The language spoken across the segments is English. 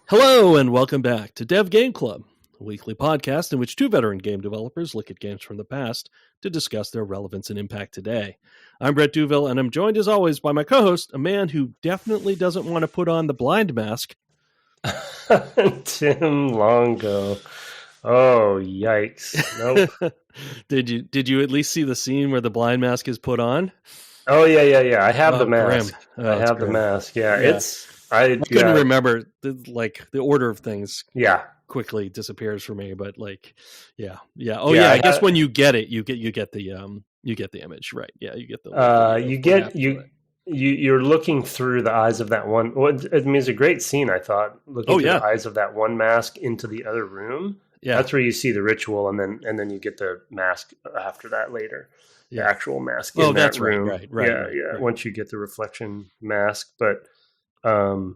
Hello and welcome back to Dev Game Club, a weekly podcast in which two veteran game developers look at games from the past to discuss their relevance and impact today. I'm Brett Duville, and I'm joined as always by my co-host, a man who definitely doesn't want to put on the blind mask. Tim Longo. Oh, yikes. Nope. Did you at least see the scene where the blind mask is put on? Oh, yeah. I have the mask. Oh, I have the mask. Yeah. I couldn't remember the order of things. Yeah. Quickly disappears for me, but yeah. I guess when you get it, you get the image, right? Yeah, you get the you're looking through the eyes of that one. Well, I mean, it's a great scene. I thought looking through the eyes of that one mask into the other room. Yeah, that's where you see the ritual, and then you get the mask after that later. The actual mask. In that room. Right. Yeah. Once you get the reflection mask, but. I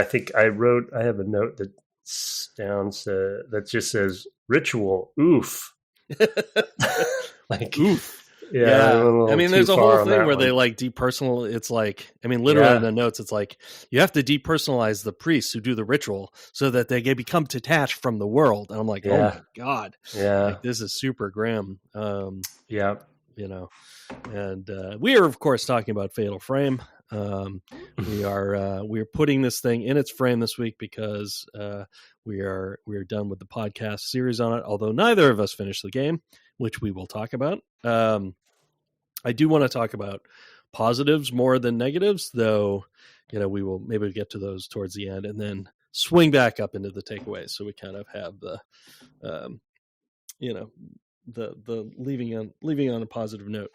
think I have a note that sounds that just says ritual. Oof. Oof. Yeah. I mean, there's a whole thing where they depersonal. It's literally in the notes, it's like you have to depersonalize the priests who do the ritual so that they become detached from the world. And I'm like, oh my God. Yeah. This is super grim. Yeah. And we are, of course, talking about Fatal Frame. We're putting this thing in its frame this week because we are done with the podcast series on it. Although neither of us finished the game, which we will talk about. I do want to talk about positives more than negatives, though. We will maybe get to those towards the end, and then swing back up into the takeaways. So we kind of have the leaving on a positive note.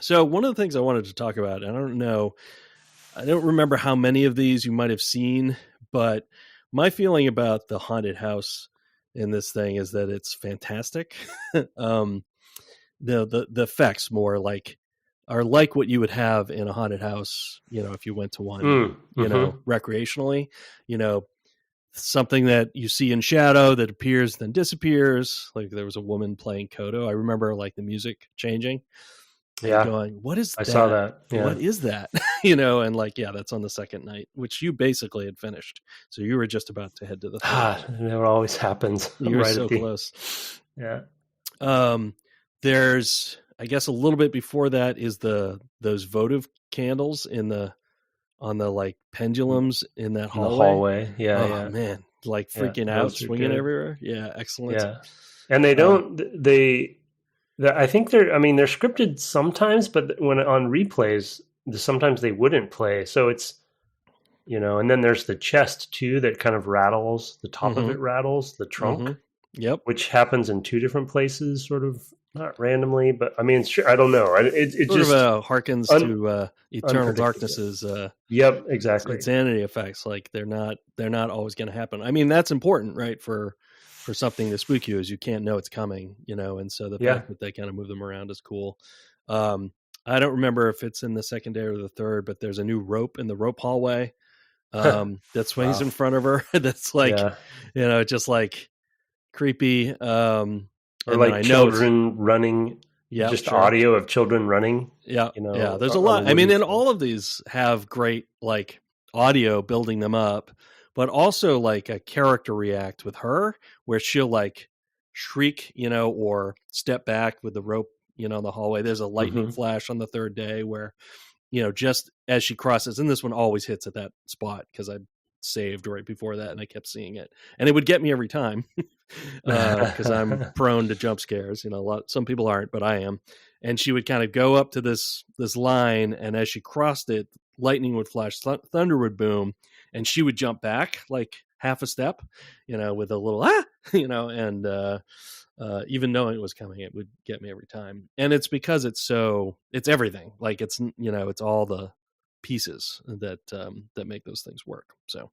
So one of the things I wanted to talk about, and I don't remember how many of these you might have seen, but my feeling about the haunted house in this thing is that it's fantastic. The effects are like what you would have in a haunted house, if you went to one, recreationally, something that you see in shadow that appears then disappears. Like there was a woman playing Kodo. I remember the music changing. Yeah. Going, what is that? I saw that. Yeah. What is that? That's on the second night, which you basically had finished. So you were just about to head to the third. It never always happens. You were so close. Yeah. There's, I guess, a little bit before that is those votive candles on the pendulums in that hallway. The hallway. Yeah. Oh, man. Freaking out, swinging everywhere. Yeah. Excellent. Yeah. And they don't, I think they're scripted sometimes, but when on replays, sometimes they wouldn't play. So it's, and then there's the chest too that kind of rattles. The top of it rattles, the trunk. Yep. Which happens in two different places, sort of not randomly, but I mean, I don't know. It sort just of harkens to Eternal Darkness's. Yep, exactly. Insanity effects. They're not always going to happen. I mean, that's important, right? For something to spook you is you can't know it's coming, and so the fact that they kind of move them around is cool. I don't remember if it's in the second day or the third, but there's a new rope in the rope hallway that swings in front of her. That's just creepy. Or children running. Yeah, just audio of children running. Yeah, there's a lot. I mean, and all of these have great audio building them up. But also a character react with her where she'll shriek, or step back with the rope, in the hallway. There's a lightning flash on the third day where, just as she crosses, and this one always hits at that spot because I saved right before that and I kept seeing it. And it would get me every time because I'm prone to jump scares. Some people aren't, but I am. And she would kind of go up to this line, and as she crossed it, lightning would flash, thunder would boom, and she would jump back half a step, with a little and even knowing it was coming, it would get me every time. And it's because it's everything. It's all the pieces that make those things work. So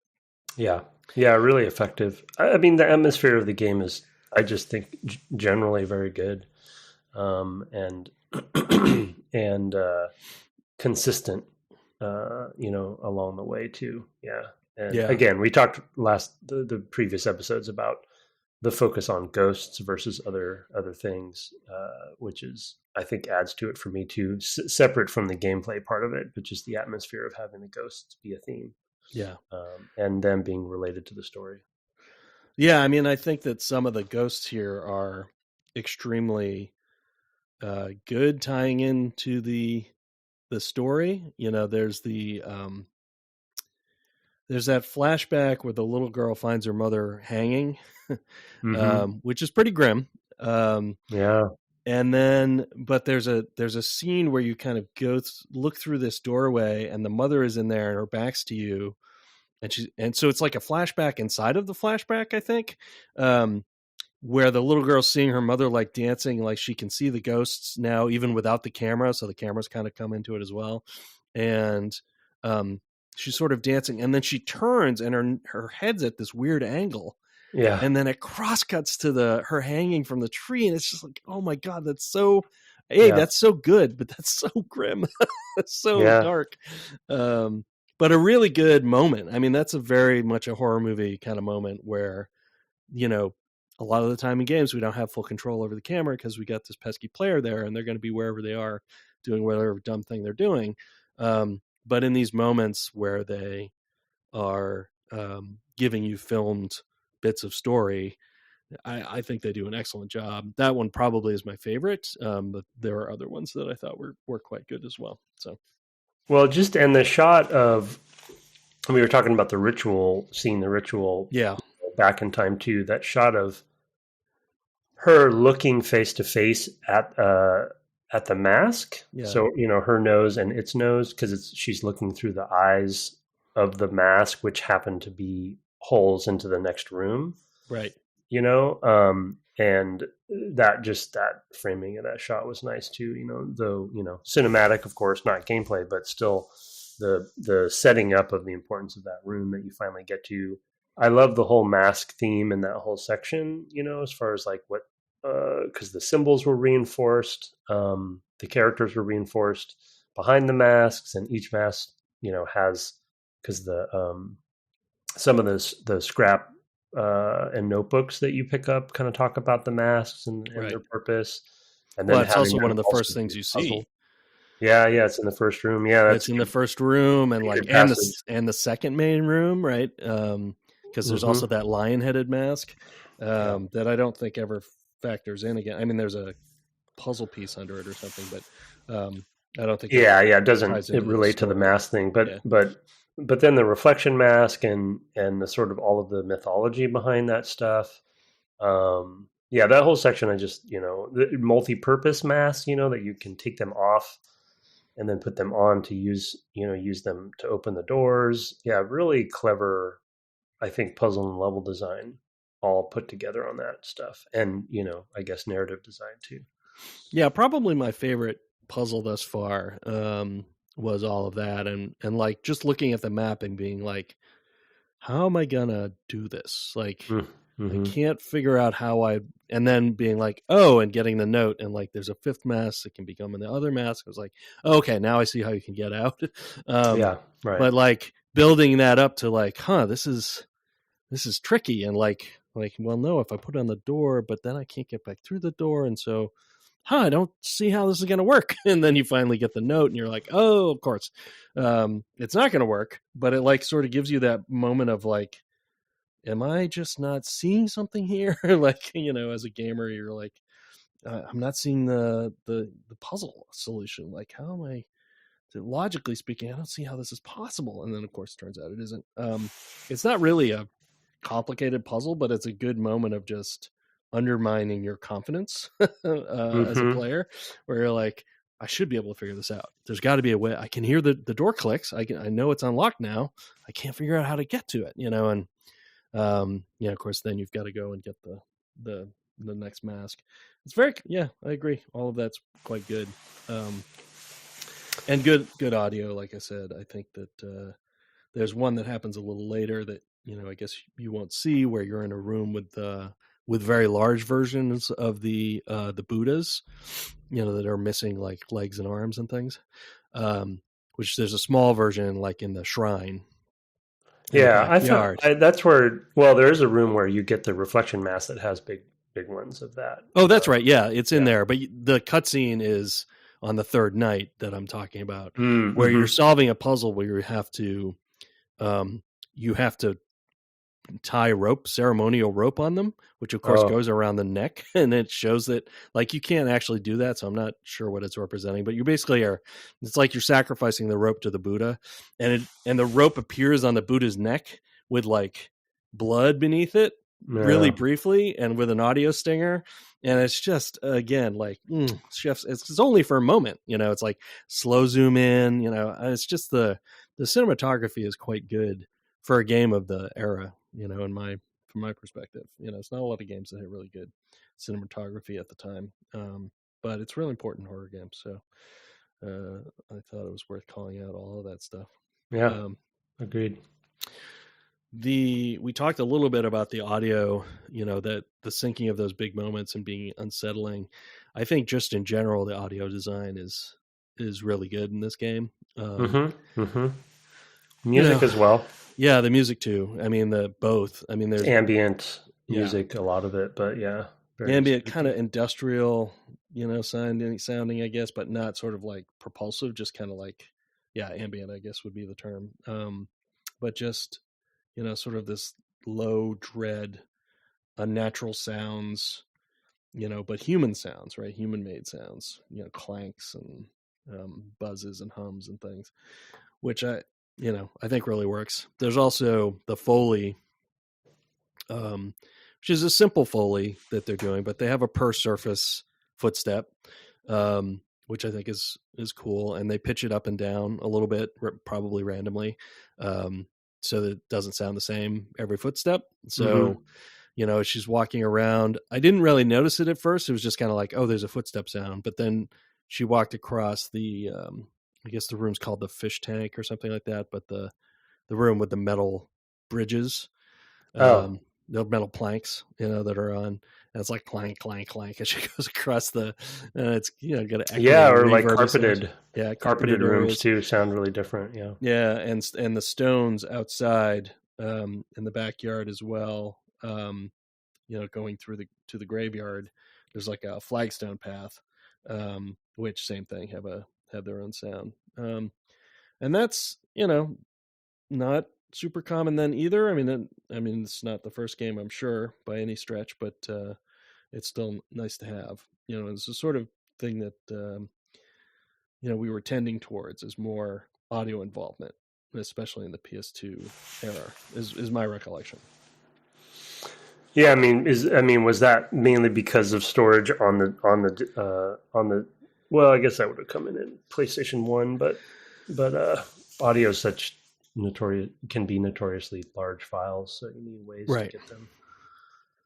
yeah, really effective. I mean, the atmosphere of the game is, I just think, generally very good, and consistent. Along the way too. Yeah. And again, we talked the previous episodes about the focus on ghosts versus other things, which is, I think, adds to it for me too, separate from the gameplay part of it, but just the atmosphere of having the ghosts be a theme. Yeah. And them being related to the story. Yeah, I mean, I think that some of the ghosts here are extremely good tying into the story. There's there's that flashback where the little girl finds her mother hanging, which is pretty grim. Yeah. And then, but there's a scene where you kind of look through this doorway, and the mother is in there, and her back's to you, and so it's like a flashback inside of the flashback, I think, where the little girl's seeing her mother like dancing, like she can see the ghosts now, even without the camera. So the cameras kind of come into it as well, and she's sort of dancing, and then she turns, and her head's at this weird angle. Yeah. And then it cross cuts to her hanging from the tree, and it's just like, oh my God, that's so, that's so good, but that's so grim. It's so dark. But a really good moment. I mean, that's a very much a horror movie kind of moment where, a lot of the time in games, we don't have full control over the camera because we got this pesky player there, and they're going to be wherever they are doing whatever dumb thing they're doing. But in these moments where they are giving you filmed bits of story, I think they do an excellent job. That one probably is my favorite, but there are other ones that I thought were quite good as well. So, well, and the shot of, we were talking about the ritual, seeing the ritual, back in time too. That shot of her looking face to face at the mask. Yeah. So her nose and its nose, because she's looking through the eyes of the mask, which happen to be holes into the next room, right? And that framing of that shot was nice too. Though cinematic, of course, not gameplay, but still the setting up of the importance of that room that you finally get to. I love the whole mask theme in that whole section. As far as like what, because the symbols were reinforced, the characters were reinforced behind the masks, and each mask has, because some of the scrap and notebooks that you pick up kind of talk about the masks and their purpose. And then it's also one of the first things you see. Yeah, it's in the first room. Yeah, it's in the first room, and like and the second main room, right? Because there's also that lion-headed mask that I don't think ever factors in again. I mean, there's a puzzle piece under it or something, but I don't think. It doesn't relate to the mask thing, but then the reflection mask and the sort of all of the mythology behind that stuff. That whole section, I just, the multi-purpose masks, that you can take them off and then put them on to use them to open the doors. Yeah, really clever, I think, puzzle and level design all put together on that stuff. And, I guess narrative design too. Yeah, probably my favorite puzzle thus far was all of that. And like just looking at the map and being like, how am I gonna do this? Like, I can't figure out and then being like, and getting the note, and like there's a fifth mask that can become in the other mask. I was like, okay, now I see how you can get out. Right. But like building that up to like, this is tricky, and like, well, no, if I put it on the door, but then I can't get back through the door, and so, I don't see how this is going to work. And then you finally get the note, and you're like, oh, of course, it's not going to work. But it like sort of gives you that moment of like, am I just not seeing something here? Like, as a gamer, you're like, I'm not seeing the puzzle solution. Like, how am I? Logically speaking, I don't see how this is possible. And then, of course, it turns out it isn't. It's not really a complicated puzzle, but it's a good moment of just undermining your confidence as a player, where you're like, I should be able to figure this out. There's got to be a way. I can hear the door clicks. I know it's unlocked now. I can't figure out how to get to it, and of course, then you've got to go and get the next mask. It's very, I agree. All of that's quite good. And good audio. Like I said, I think that there's one that happens a little later that, I guess you won't see, where you're in a room with very large versions of the Buddhas, that are missing like legs and arms and things. Which there's a small version like in the shrine. Yeah, I thought that's where. Well, there is a room where you get the reflection mask that has big ones of that. Oh, that's right. Yeah, it's in there. But the cutscene is on the third night that I'm talking about, where you're solving a puzzle where you have to you have to tie ceremonial rope on them, which of course goes around the neck, and it shows that like you can't actually do that. So I'm not sure what it's representing, but you basically it's like you're sacrificing the rope to the Buddha, and the rope appears on the Buddha's neck with like blood beneath it really briefly and with an audio stinger. And it's just, again, like chefs, it's only for a moment, it's like slow zoom in, and it's just the cinematography is quite good for a game of the era, from my perspective. It's not a lot of games that had really good cinematography at the time, but it's really important in horror games. So I thought it was worth calling out all of that stuff. Yeah, agreed. We talked a little bit about the audio, that the syncing of those big moments and being unsettling. I think just in general, the audio design is really good in this game. Music as well. Yeah, the music too. I mean, both. I mean, there's ambient music, a lot of it, but ambient, kind of industrial, sounding, I guess, but not sort of like propulsive. Just kind of like, ambient, I guess would be the term. But just sort of this low dread, unnatural sounds, but human sounds, right? Human made sounds, clanks and buzzes and hums and things, which I think really works. There's also the Foley, which is a simple Foley that they're doing, but they have a per surface footstep, which I think is cool. And they pitch it up and down a little bit, probably randomly, so that it doesn't sound the same every footstep. So, she's walking around. I didn't really notice it at first. It was just kind of like, oh, there's a footstep sound. But then she walked across the, I guess the room's called the fish tank or something like that. But the room with the metal bridges, the metal planks, that are on. And it's like clank, clank, clank as she goes across the. It's got to or like carpeted. Carpeted rooms too sound really different. Yeah, and the stones outside in the backyard as well. Going through to the graveyard, there's like a flagstone path, which same thing have their own sound, and that's not super common then either. I mean, it's not the first game, I'm sure, by any stretch, but it's still nice to have. It's a sort of thing that we were tending towards is more audio involvement, especially in the PS2 era, is my recollection. Yeah, was that mainly because of storage on the well, I guess that would have come in PlayStation 1, but audio can be notoriously large files, so you need ways to get them.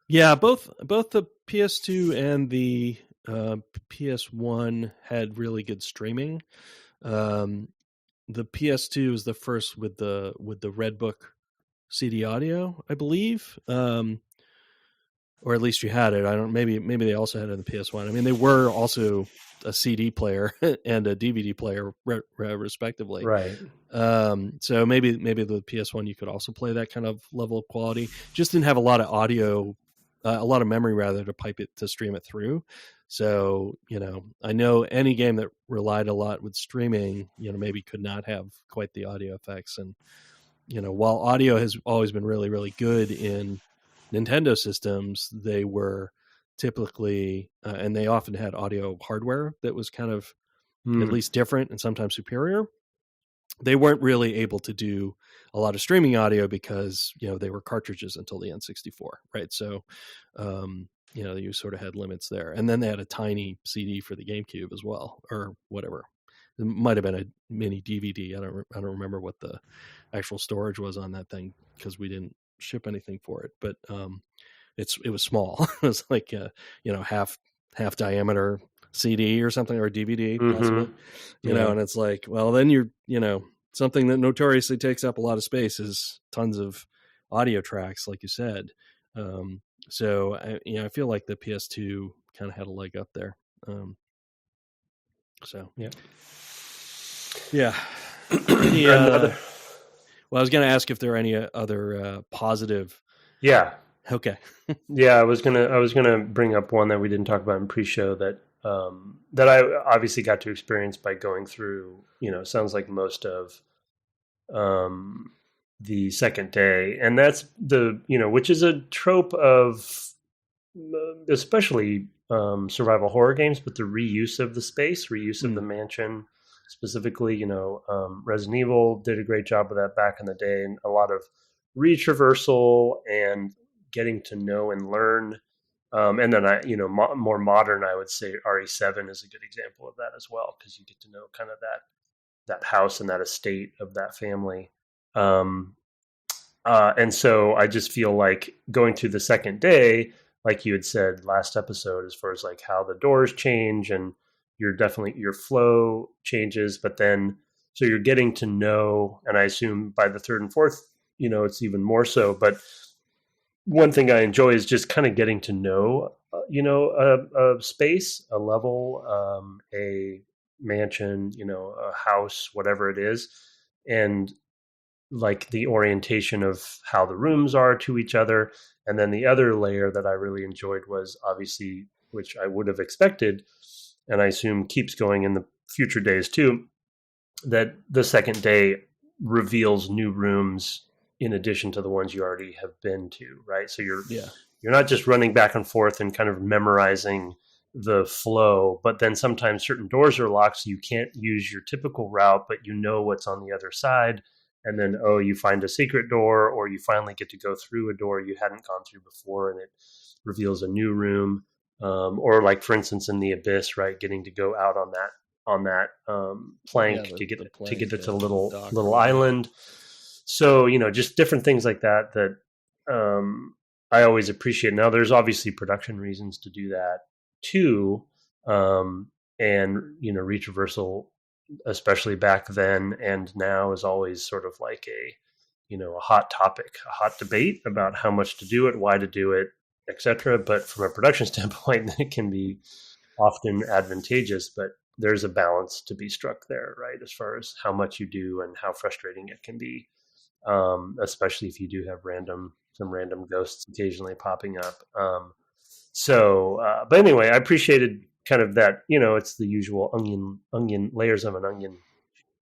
Yeah, both the PS2 and the PS1 had really good streaming. The PS2 was the first with the Redbook CD audio, I believe. Or at least you had it. I don't. Maybe they also had it in the PS1. I mean, they were also a CD player and a DVD player, respectively. Right. So maybe the PS1 you could also play that kind of level of quality. Just didn't have a lot of audio, a lot of memory rather to stream it through. So I know any game that relied a lot with streaming, maybe could not have quite the audio effects. And while audio has always been really, really good in Nintendo systems, they were typically, and they often had audio hardware that was kind of at least different and sometimes superior. They weren't really able to do a lot of streaming audio because, they were cartridges until the N64, right? So, you sort of had limits there. And then they had a tiny CD for the GameCube as well, or whatever. It might have been a mini DVD. I don't remember what the actual storage was on that thing because we didn't ship anything for it, but it was small. It was like half diameter CD or something, or DVD possibly. And it's like, well, then you're something that notoriously takes up a lot of space is tons of audio tracks, like you said. So I feel like the PS2 kind of had a leg up there. So yeah. Well, I was going to ask if there are any other positive. Yeah. Okay. Yeah, I was gonna bring up one that we didn't talk about in pre-show that I obviously got to experience by going through. Sounds like most of the second day. And that's which is a trope of especially survival horror games, but the reuse of the space, reuse of the mansion specifically. Resident Evil did a great job of that back in the day, and a lot of retraversal and getting to know and learn. And then more modern, I would say RE7 is a good example of that as well, because you get to know kind of that house and that estate of that family. And so I just feel like going to the second day, like you had said last episode, as far as like how the doors change and your flow changes, but then so you're getting to know, and I assume by the third and fourth, it's even more so. But one thing I enjoy is just kind of getting to know, a space, a level, a mansion, a house, whatever it is, and like the orientation of how the rooms are to each other. And then the other layer that I really enjoyed was obviously, which I would have expected, and I assume keeps going in the future days too, that the second day reveals new rooms in addition to the ones you already have been to, right? So you're not just running back and forth and kind of memorizing the flow, but then sometimes certain doors are locked, so you can't use your typical route, but you know what's on the other side. And then, you find a secret door, or you finally get to go through a door you hadn't gone through before, and it reveals a new room. Or like, for instance, in the Abyss, right, getting to go out on that plank to get to the little island. So, just different things like that I always appreciate. Now, there's obviously production reasons to do that too. And, retraversal, especially back then and now, is always sort of like a hot topic, a hot debate about how much to do it, why to do it, etc. But from a production standpoint, it can be often advantageous, but there's a balance to be struck there, right? As far as how much you do and how frustrating it can be, especially if you do have some random ghosts occasionally popping up. But anyway, I appreciated kind of that, it's the usual onion layers of an onion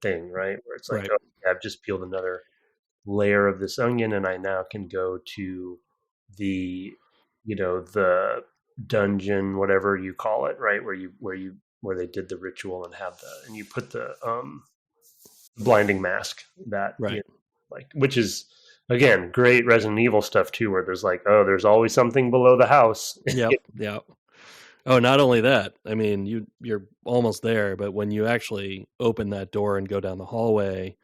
thing, right? Where it's like, I've just peeled another layer of this onion, and I now can go to the, the dungeon, whatever you call it, right? Where they did the ritual and you put the blinding mask that, which is, again, great Resident Evil stuff too, where there's like, there's always something below the house. Yep. Oh, not only that, I mean, you're almost there, but when you actually open that door and go down the hallway,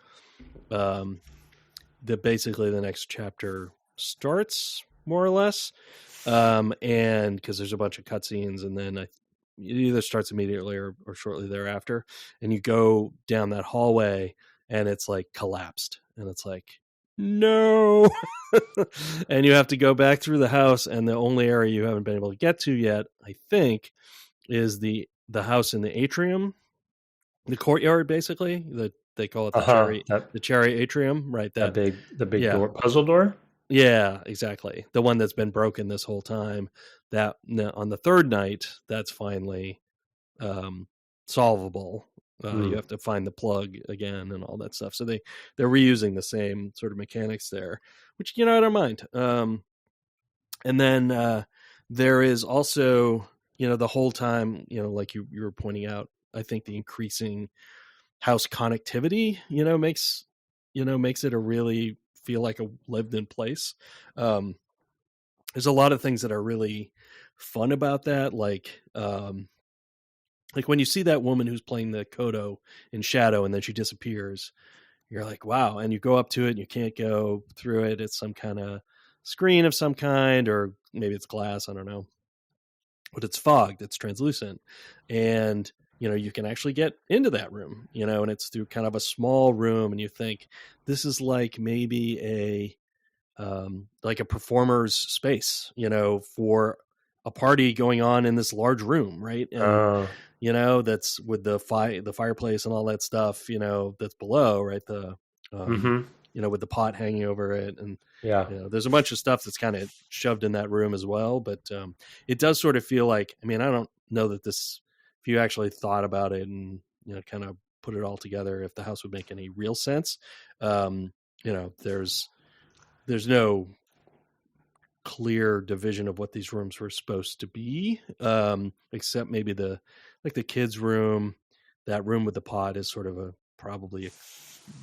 basically the next chapter starts, more or less, and because there's a bunch of cutscenes, and then it either starts immediately or shortly thereafter, and you go down that hallway, and it's like collapsed, and it's like, no. And you have to go back through the house, and the only area you haven't been able to get to yet, I think, is the house in the atrium, the courtyard, basically. They call it the cherry atrium, right? The big door, puzzle door. Yeah, exactly. The one that's been broken this whole time. That on the third night, that's finally solvable. You have to find the plug again and all that stuff. So they're reusing the same sort of mechanics there, which, I don't mind. And then there is also, the whole time, like you were pointing out, I think the increasing house connectivity, makes it a really feel like a lived in place. There's a lot of things that are really fun about that. Like when you see that woman who's playing the Kodo in Shadow and then she disappears, you're like, wow. And you go up to it and you can't go through it. It's some kind of screen of some kind, or maybe it's glass. I don't know. But it's fogged. It's translucent. And, you can actually get into that room, and it's through kind of a small room. And you think this is like maybe like a performer's space, for a party going on in this large room, right? And that's with the fireplace and all that stuff, that's below, right? The with the pot hanging over it, and there's a bunch of stuff that's kind of shoved in that room as well. But it does sort of feel like, I mean, I don't know that this, if you actually thought about it and kind of put it all together, if the house would make any real sense. there's no clear division of what these rooms were supposed to be, except maybe the kids' room. That room with the pod is sort of probably a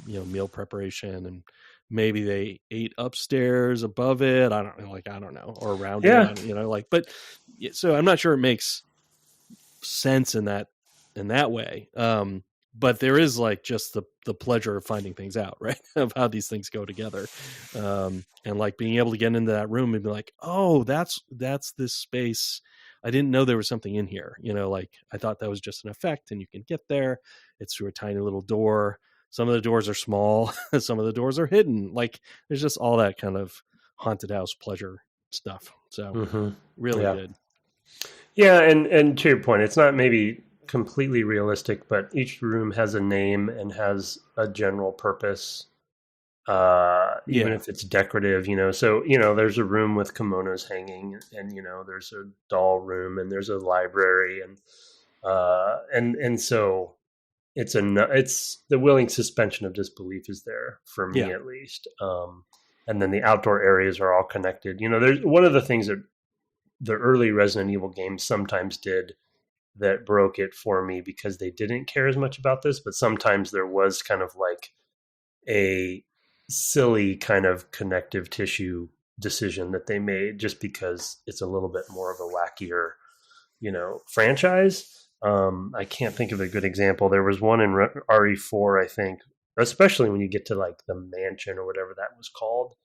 meal preparation, and maybe they ate upstairs above it. I don't know, or around it. But so I'm not sure it makes sense in that way. But there is just the pleasure of finding things out, right? Of how these things go together. And being able to get into that room and be like, oh, that's this space. I didn't know there was something in here. I thought that was just an effect, and you can get there. It's through a tiny little door. Some of the doors are small. Some of the doors are hidden. There's just all that kind of haunted house pleasure stuff. So really good. Yeah. And to your point, it's not maybe completely realistic, but each room has a name and has a general purpose, even if it's decorative, so there's a room with kimonos hanging, and there's a doll room, and there's a library, and so it's the willing suspension of disbelief is there for me, at least. And then the outdoor areas are all connected. There's one of the things that the early Resident Evil games sometimes did that broke it for me, because they didn't care as much about this, but sometimes there was kind of a silly kind of connective tissue decision that they made, just because it's a little bit more of a wackier, franchise. I can't think of a good example. There was one in RE4, I think, especially when you get to the mansion or whatever that was called,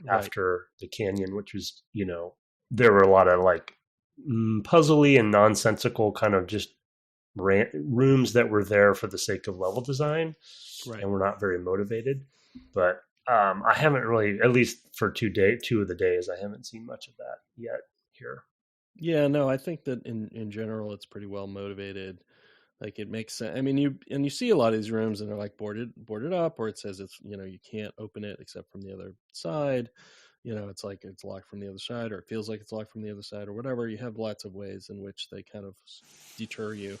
after the canyon, which was, there were a lot of puzzly and nonsensical kind of just rooms that were there for the sake of level design, and were not very motivated. But I haven't really, at least for 2 of the days, I haven't seen much of that yet here. Yeah, no, I think that in general it's pretty well motivated. It makes sense. I mean, you see a lot of these rooms and they're boarded up, or it says it's you can't open it except from the other side. It's it's locked from the other side, or it feels like it's locked from the other side, or whatever. You have lots of ways in which they kind of deter you,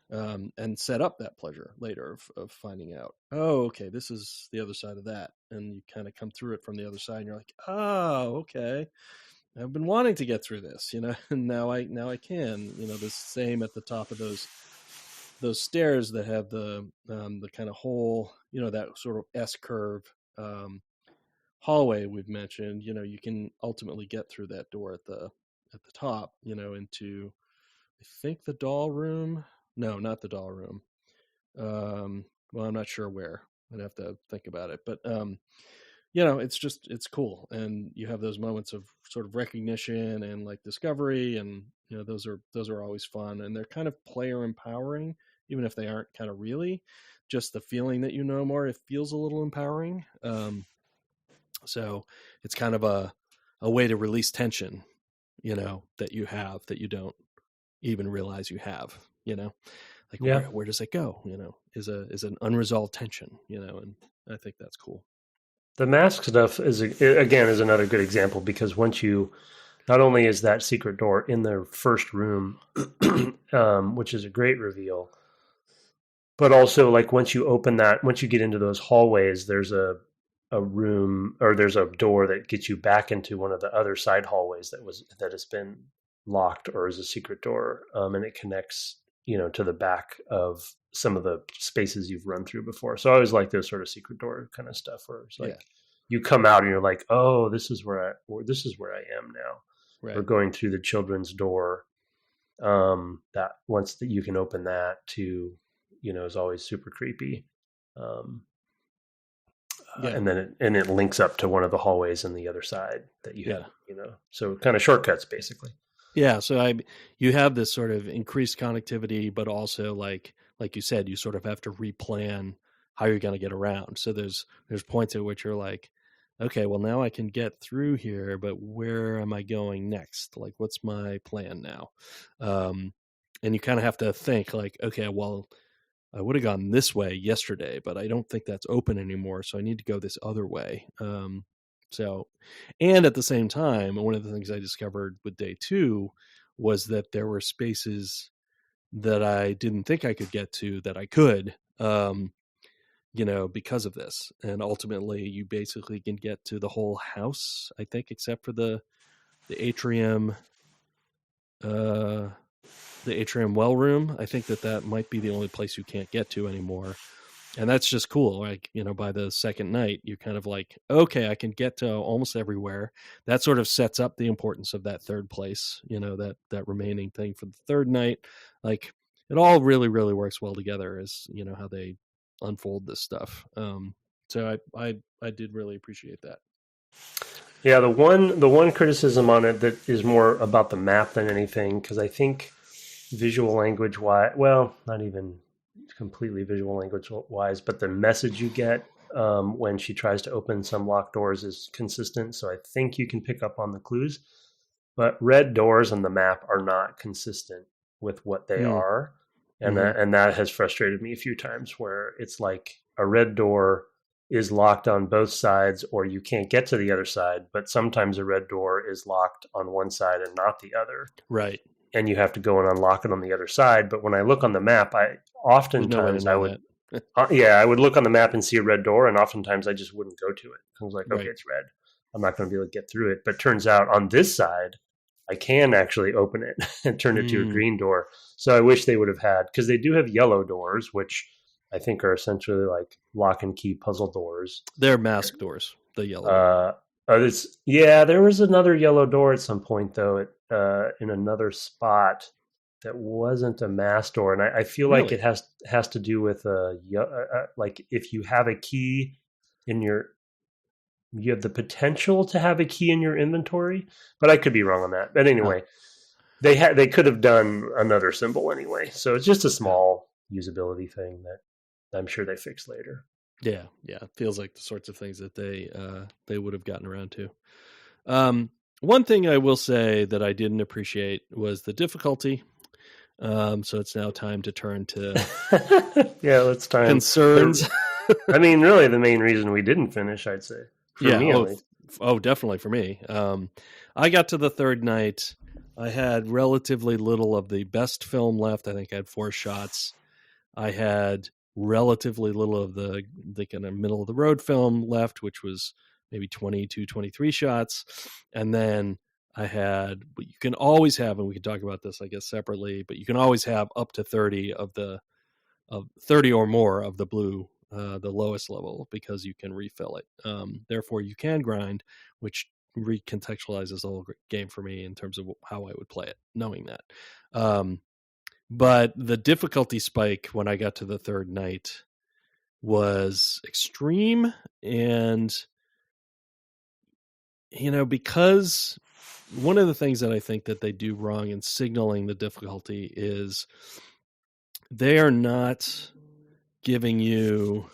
and set up that pleasure later of finding out, oh, okay, this is the other side of that. And you kind of come through it from the other side, and you're like, oh, okay, I've been wanting to get through this, and now I can, the same at the top of those stairs that have the kind of hole, that sort of S curve, hallway we've mentioned. You can ultimately get through that door at the top, into, I think, the doll room. No, not the doll room. Well, I'm not sure where. I'd have to think about it, but it's cool, and you have those moments of sort of recognition and discovery, and those are always fun, and they're kind of player empowering, even if they aren't kind of really. Just the feeling that more, it feels a little empowering. So it's kind of a way to release tension, that you have, that you don't even realize you have, where does it go? Is an unresolved tension, and I think that's cool. The mask stuff is another good example, because once you, not only is that secret door in the first room, which is a great reveal, but also once you get into those hallways, there's a room, or there's a door that gets you back into one of the other side hallways that has been locked, or is a secret door, and it connects to the back of some of the spaces you've run through before. So I always like those sort of secret door kind of stuff, where it's you come out and you're like, oh, this is where I am now. Right. Or going through the children's door, that once that you can open that to, is always super creepy. And then it links up to one of the hallways on the other side that you have, so kind of shortcuts basically. Yeah. So you have this sort of increased connectivity, but also like you said, you sort of have to replan how you're going to get around. So there's points at which you're like, okay, well, now I can get through here, but where am I going next? What's my plan now? And you kind of have to think okay, well, I would have gone this way yesterday, but I don't think that's open anymore. So I need to go this other way. And at the same time, one of the things I discovered with day 2 was that there were spaces that I didn't think I could get to that I could. because of this. And ultimately you basically can get to the whole house, I think, except for the atrium, the atrium well room. I think that might be the only place you can't get to anymore. And that's just cool. Like, by the second night, you're kind of like, okay, I can get to almost everywhere. That sort of sets up the importance of that third place, that remaining thing for the third night. Like, it all really, really works well together as, how they unfold this stuff. So I did really appreciate that. Yeah, the one criticism on it that is more about the map than anything, because I think visual language wise, well, not even completely visual language wise, but the message you get when she tries to open some locked doors is consistent. So I think you can pick up on the clues, but red doors on the map are not consistent with what they are. And that has frustrated me a few times, where it's like a red door is locked on both sides, or you can't get to the other side, but sometimes a red door is locked on one side and not the other. Right. And you have to go and unlock it on the other side. But when I look on the map, I would look on the map and see a red door, and oftentimes I just wouldn't go to it. I was like, okay, it's red. I'm not going to be able to get through it. But it turns out on this side, I can actually open it and turn it to a green door. So I wish they would have had, because they do have yellow doors, which I think are essentially like lock and key puzzle doors. They're mask doors, the yellow. There was another yellow door at some point, though, in another spot that wasn't a mask door. And I feel like it has to do with like if you have a key you have the potential to have a key in your inventory, but I could be wrong on that. But anyway, they could have done another symbol anyway. So it's just a small usability thing that I'm sure they fix later. Yeah. It feels like the sorts of things that they would have gotten around to. One thing I will say that I didn't appreciate was the difficulty. So it's now time to turn to concerns. I mean, really the main reason we didn't finish, I'd say. For me, at least. Definitely for me. I got to the third night. I had relatively little of the best film left. I think I had 4 shots. I had relatively little of the kind of middle of the road film left, which was maybe 22, 23 shots. And then I had, but you can always have, and we can talk about this, I guess, separately, but you can always have up to 30 of 30 or more of the blue, the lowest level, because you can refill it. Therefore you can grind, which recontextualizes the whole game for me in terms of how I would play it, knowing that. But the difficulty spike when I got to the third night was extreme. And, because one of the things that I think that they do wrong in signaling the difficulty is they are not giving you,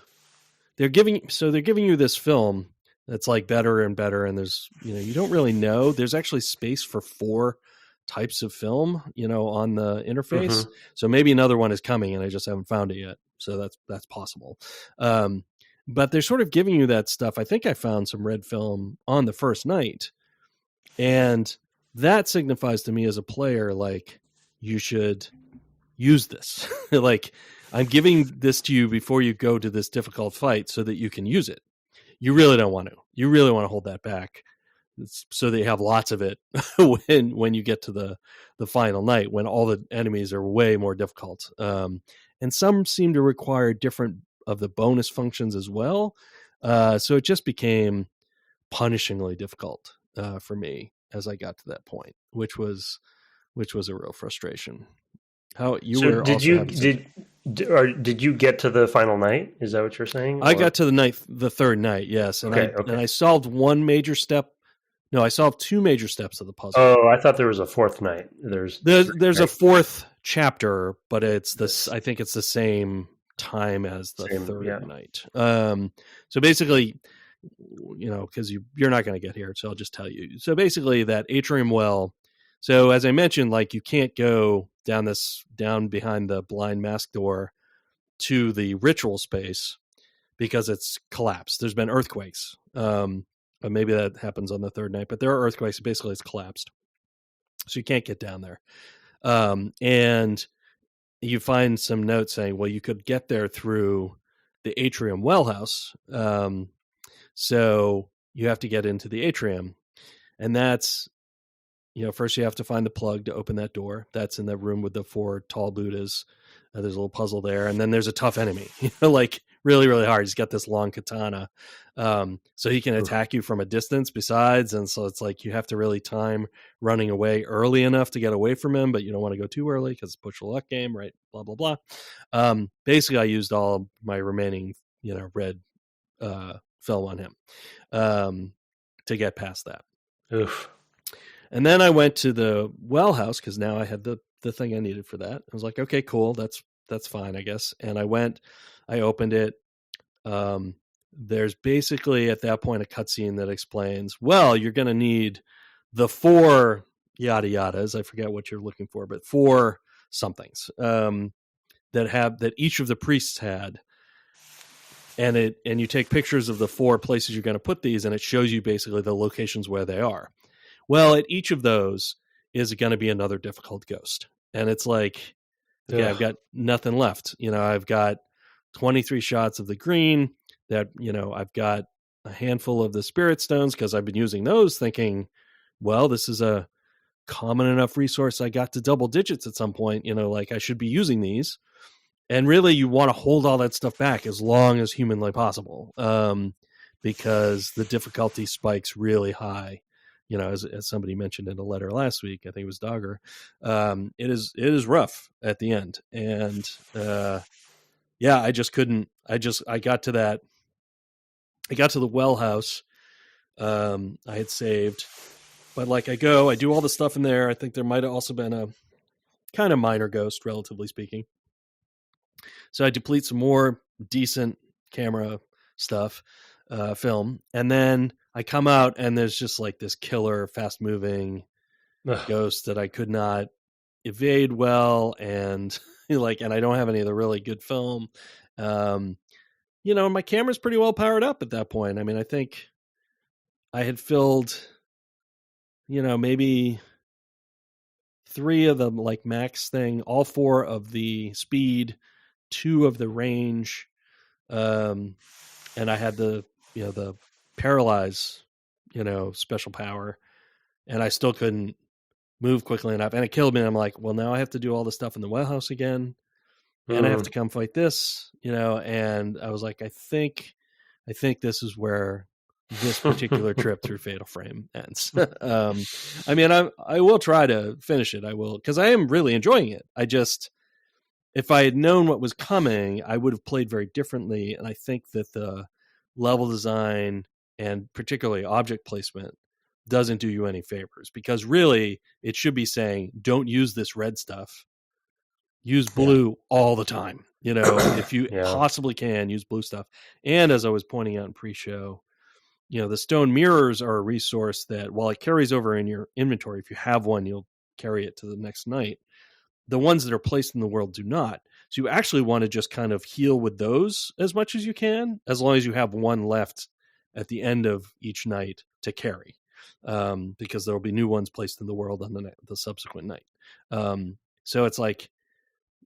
they're giving you this film that's like better and better. And there's, you don't really know. There's actually space for 4 types of film, on the interface. So maybe another one is coming and I just haven't found it yet. So that's possible. But they're sort of giving you that stuff. I think I found some red film on the first night, and that signifies to me as a player, like, you should use this. Like, I'm giving this to you before you go to this difficult fight so that you can use it. You really don't want to. You really want to hold that back, so that you have lots of it when you get to the final night, when all the enemies are way more difficult. And some seem to require different of the bonus functions as well. So it just became punishingly difficult for me as I got to that point, which was a real frustration. How you so were? Did you get to the final night? Is that what you're saying? I got to the third night, yes, and and I solved one major step. No, I solved 2 major steps of the puzzle. Oh, I thought there was a 4th night. There's a 4th chapter, but it's this. I think it's the same time as the third night. So basically, because you're not going to get here, so I'll just tell you. So basically, that atrium well. So as I mentioned, like, you can't go down behind the blind mask door to the ritual space because it's collapsed. There's been earthquakes. Maybe that happens on the third night, but there are earthquakes. Basically, it's collapsed. So you can't get down there. And you find some notes saying, well, you could get there through the atrium well house. So you have to get into the atrium, and that's, first you have to find the plug to open that door. That's in the room with the 4 tall Buddhas. There's a little puzzle there, and then there's a tough enemy, like really, really hard. He's got this long katana, so he can attack you from a distance. Besides, and so it's like you have to really time running away early enough to get away from him, but you don't want to go too early because it's a push your luck game, right? Blah blah blah. Basically, I used all of my remaining, red film on him to get past that. Oof. And then I went to the well house because now I had the thing I needed for that. I was like, okay, cool. That's fine, I guess. And I opened it. There's basically at that point a cutscene that explains, well, you're going to need the 4 yada yadas. I forget what you're looking for, but 4 somethings that each of the priests had. And you take pictures of the 4 places you're going to put these, and it shows you basically the locations where they are. Well, at each of those is going to be another difficult ghost. And it's like, okay, I've got nothing left. I've got 23 shots of the green that, I've got a handful of the spirit stones because I've been using those thinking, well, this is a common enough resource. I got to double digits at some point, like I should be using these. And really you want to hold all that stuff back as long as humanly possible, because the difficulty spikes really high. As somebody mentioned in a letter last week, I think it was Dogger. It is rough at the end, and I just couldn't. I got to that. I got to the well house. I had saved, but I do all the stuff in there. I think there might have also been a kind of minor ghost, relatively speaking. So I deplete some more decent camera stuff, film, and then I come out and there's just this killer fast moving ghost that I could not evade well. And and I don't have any of the really good film. My camera's pretty well powered up at that point. I mean, I think I had filled, maybe 3 of the max thing, all 4 of the speed, 2 of the range. And I had the paralyze, special power, and I still couldn't move quickly enough, and it killed me. And I'm like, well, now I have to do all the stuff in the well house again, and I have to come fight this, and I was like, I think this is where this particular trip through Fatal Frame ends. I mean, I will try to finish it. I will, because I am really enjoying it. I just, if I had known what was coming, I would have played very differently. And I think that the level design and particularly object placement doesn't do you any favors, because really it should be saying, don't use this red stuff. Use blue all the time. If you possibly can, use blue stuff. And as I was pointing out in pre-show, the stone mirrors are a resource that, while it carries over in your inventory, if you have one, you'll carry it to the next night. The ones that are placed in the world do not. So you actually want to just kind of heal with those as much as you can, as long as you have one left at the end of each night to carry, because there will be new ones placed in the world on the subsequent night. So it's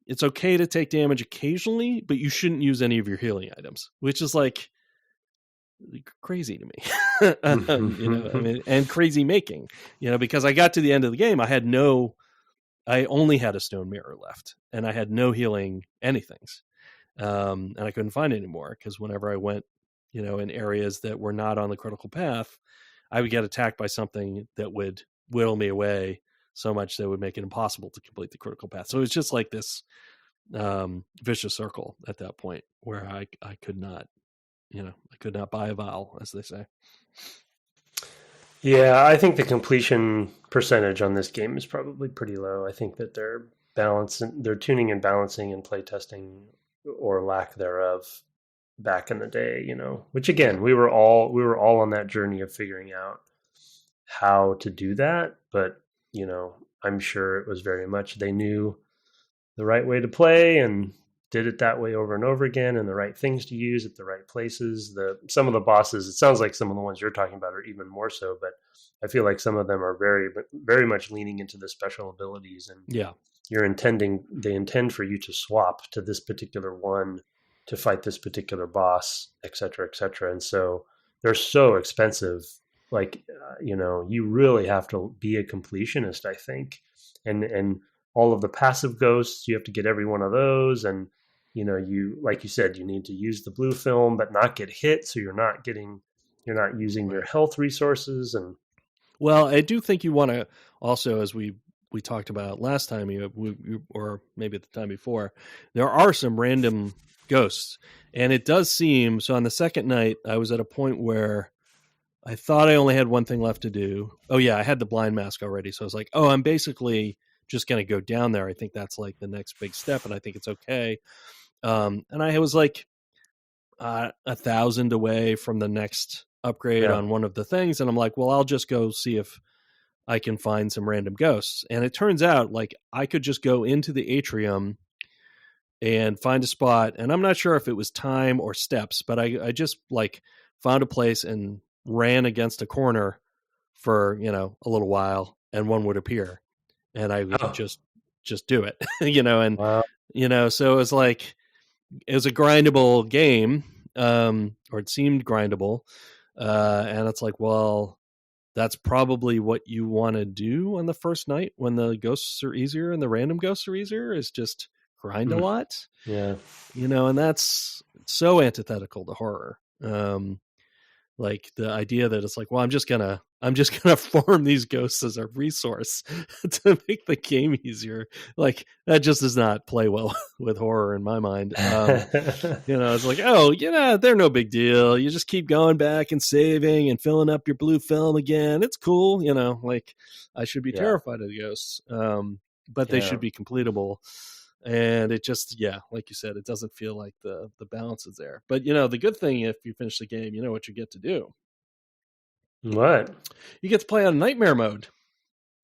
it's okay to take damage occasionally, but you shouldn't use any of your healing items, which is crazy to me. I mean, and crazy making, because I got to the end of the game, I only had a stone mirror left, and I had no healing anythings. And I couldn't find any more, because whenever I went, in areas that were not on the critical path, I would get attacked by something that would whittle me away so much that it would make it impossible to complete the critical path. So it's just this vicious circle at that point, where I could not, I could not buy a vowel, as they say. Yeah, I think the completion percentage on this game is probably pretty low. I think that they're tuning and balancing and play testing, or lack thereof, back in the day, which again, we were all on that journey of figuring out how to do that. But, I'm sure it was very much, they knew the right way to play and did it that way over and over again, and the right things to use at the right places. Some of the bosses, it sounds like some of the ones you're talking about are even more so, but I feel like some of them are very, very much leaning into the special abilities, and they intend for you to swap to this particular one to fight this particular boss, et cetera, et cetera. And so they're so expensive. Like, you really have to be a completionist, I think. And all of the passive ghosts, you have to get every one of those. And, like you said, you need to use the blue film, but not get hit. So you're not using your health resources. And well, I do think you want to also, as we talked about last time, or maybe at the time before, there are some random ghosts. And it does seem, so on the second night, I was at a point where I thought I only had one thing left to do. Oh yeah, I had the blind mask already. So I was like, oh, I'm basically just going to go down there. I think that's like the next big step, and I think it's okay. And I was like 1,000 away from the next upgrade on one of the things. And I'm like, well, I'll just go see if I can find some random ghosts. And it turns out like I could just go into the atrium and find a spot. And I'm not sure if it was time or steps, but I just like found a place and ran against a corner for, a little while, and one would appear, and I would just do it, and, wow. So it was like, it was a grindable game, or it seemed grindable. And it's like, well, that's probably what you want to do on the first night when the ghosts are easier and the random ghosts are easier, is just grind a lot. Yeah. And that's so antithetical to horror. Like the idea that it's like, well, I'm just gonna farm these ghosts as a resource to make the game easier. Like that just does not play well with horror in my mind. It's like, oh, they're no big deal. You just keep going back and saving and filling up your blue film again. It's cool. Like I should be terrified of the ghosts. But they should be completable. And it just, like you said, it doesn't feel like the balance is there. But, the good thing, if you finish the game, you know what you get to do. What? You get to play on nightmare mode.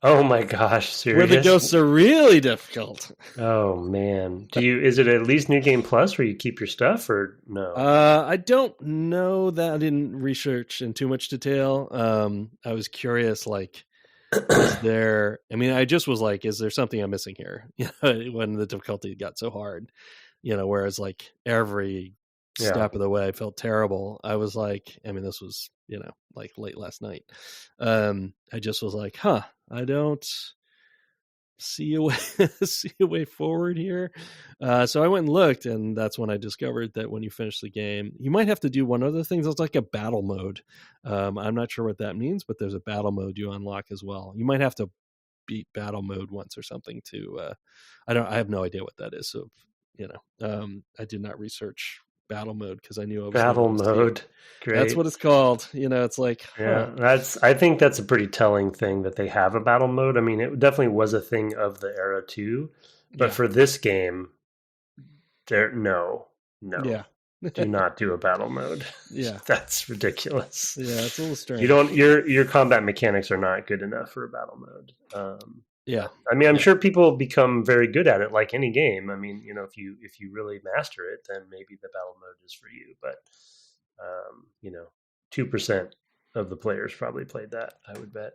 Oh my gosh, serious? Where the ghosts are really difficult. Oh man. Is it at least New Game Plus where you keep your stuff, or no? I don't know that. I didn't research in too much detail. I was curious, like, is there, I just was like, is there something I'm missing here? When the difficulty got so hard, whereas like every step of the way felt terrible. I was like, this was, like late last night. I just was like, I don't see a way forward here. So I went and looked, and that's when I discovered that when you finish the game, you might have to do one other thing. That's like a battle mode. I'm not sure what that means, but there's a battle mode you unlock as well. You might have to beat battle mode once or something to, I have no idea what that is. So, I did not research battle mode because I knew I was battle mode. Great. That's what it's called. It's like, I think that's a pretty telling thing that they have a battle mode. It definitely was a thing of the era too, but for this game, no, do not do a battle mode. Yeah, that's ridiculous. Yeah, it's a little strange. Your combat mechanics are not good enough for a battle mode. Yeah, I'm sure people become very good at it, like any game. If you really master it, then maybe the battle mode is for you. But 2% of the players probably played that, I would bet.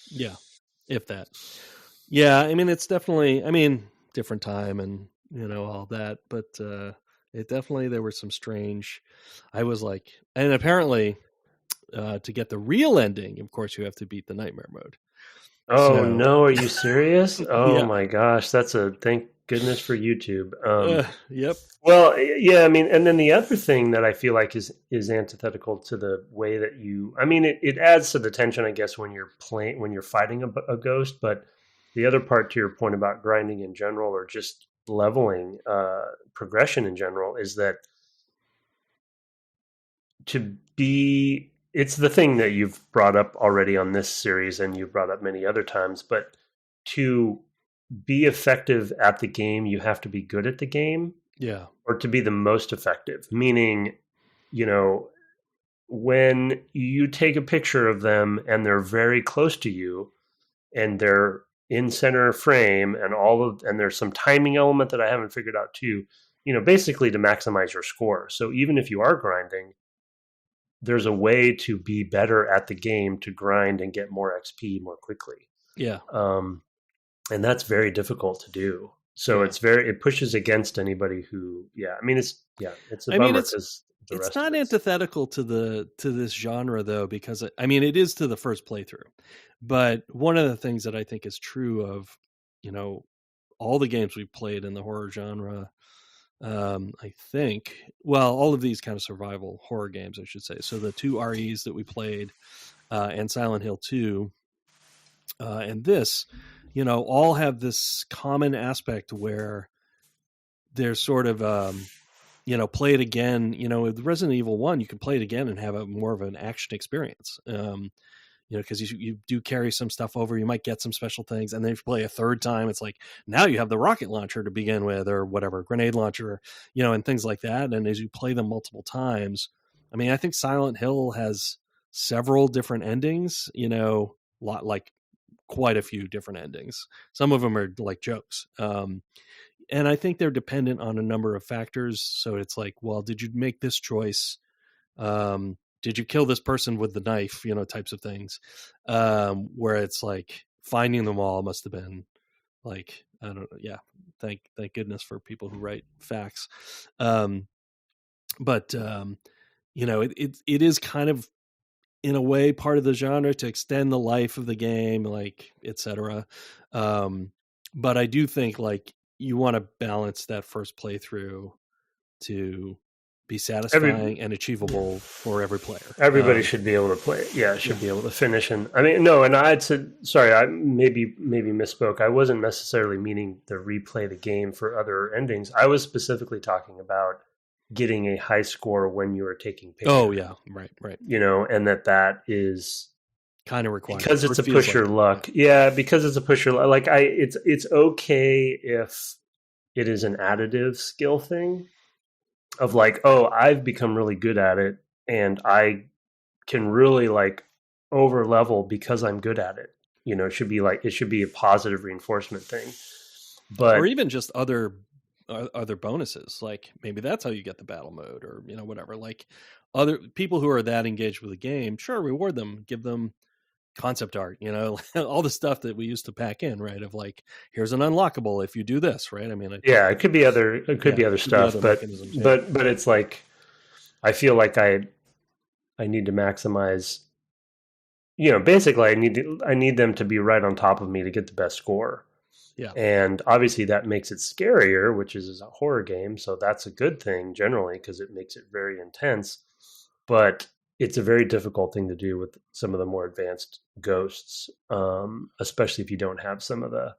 Yeah, if that. Yeah, it's definitely, different time and all that, but it definitely, there were some strange. I was like, and apparently, to get the real ending, of course, you have to beat the nightmare mode. Oh, no, are you serious? Oh my gosh, that's thank goodness for YouTube. Yep. Well, yeah, and then the other thing that I feel like is antithetical to the way that it adds to the tension, I guess, when you're fighting a ghost. But the other part to your point about grinding in general, or just leveling, progression in general, is that it's the thing that you've brought up already on this series, and you've brought up many other times, but to be effective at the game, you have to be good at the game. Yeah. Or to be the most effective, meaning, when you take a picture of them and they're very close to you and they're in center frame and there's some timing element that I haven't figured out too, basically to maximize your score. So even if you are grinding, there's a way to be better at the game, to grind and get more XP more quickly. Yeah. And that's very difficult to do. So it pushes against anybody who, it's Yeah, it's a bummer because it's not antithetical to this genre though, because it is to the first playthrough. But one of the things that I think is true of, all the games we've played in the horror genre, I think, all of these kind of survival horror games, I should say. So the 2 REs that we played, and Silent Hill 2, and this, all have this common aspect where there's sort of, play it again. With Resident Evil 1, you can play it again and have a more of an action experience. Because you do carry some stuff over, you might get some special things, and then if you play a third time, it's like now you have the rocket launcher to begin with, or whatever, grenade launcher, and things like that. And as you play them multiple times, I think Silent Hill has several different endings, like quite a few different endings. Some of them are like jokes. And I think they're dependent on a number of factors. So it's like, well, did you make this choice? Did you kill this person with the knife? Types of things, where it's like finding them all must have been like, I don't know. Yeah. Thank goodness for people who write facts. But it is kind of, in a way, part of the genre to extend the life of the game, like, etc. But I do think like you want to balance that first playthrough to be satisfying and achievable for every player. Everybody should be able to play it. Yeah, should be able to finish. And no, and I had said, sorry, I maybe misspoke. I wasn't necessarily meaning to replay the game for other endings. I was specifically talking about getting a high score when you are taking pictures. Oh yeah, right. And that is kind of required because it's a push your luck. Yeah, because it's a push your luck. Like it's okay if it is an additive skill thing of like, oh, I've become really good at it and I can really like over level because I'm good at it. It should be a positive reinforcement thing. But or even just other bonuses, like maybe that's how you get the battle mode, or whatever. Like other people who are that engaged with the game, sure, reward them, give them concept art, all the stuff that we used to pack in, right? Of like, here's an unlockable if you do this, right? It could be other stuff, but it's like, I feel like I need to maximize, basically I need them to be right on top of me to get the best score. Yeah. And obviously that makes it scarier, which is a horror game. So that's a good thing generally, because it makes it very intense, but it's a very difficult thing to do with some of the more advanced ghosts, especially if you don't have some of the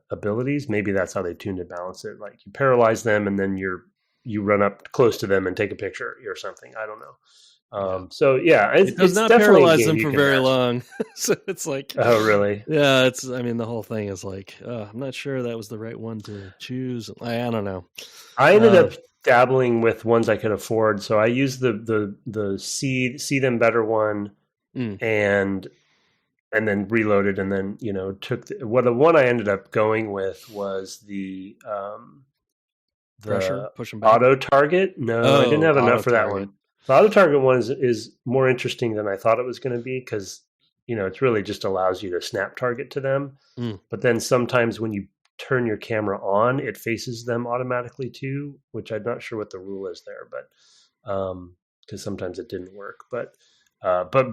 abilities. Maybe that's how they tune to balance it. Like you paralyze them and then you run up close to them and take a picture or something. I don't know. So yeah, it does not paralyze them for very long. So it's like, oh really? Yeah, the whole thing is like, I'm not sure that was the right one to choose. I don't know. I ended up dabbling with ones I could afford, so I used the see them better one, and then reloaded, and then took the one I ended up going with was the pressure push them back. Auto target. No, I didn't have enough for that one. The auto target one is more interesting than I thought it was going to be, because it's really just allows you to snap target to them, but then sometimes when you turn your camera on, it faces them automatically too, which I'm not sure what the rule is there, but because sometimes it didn't work. But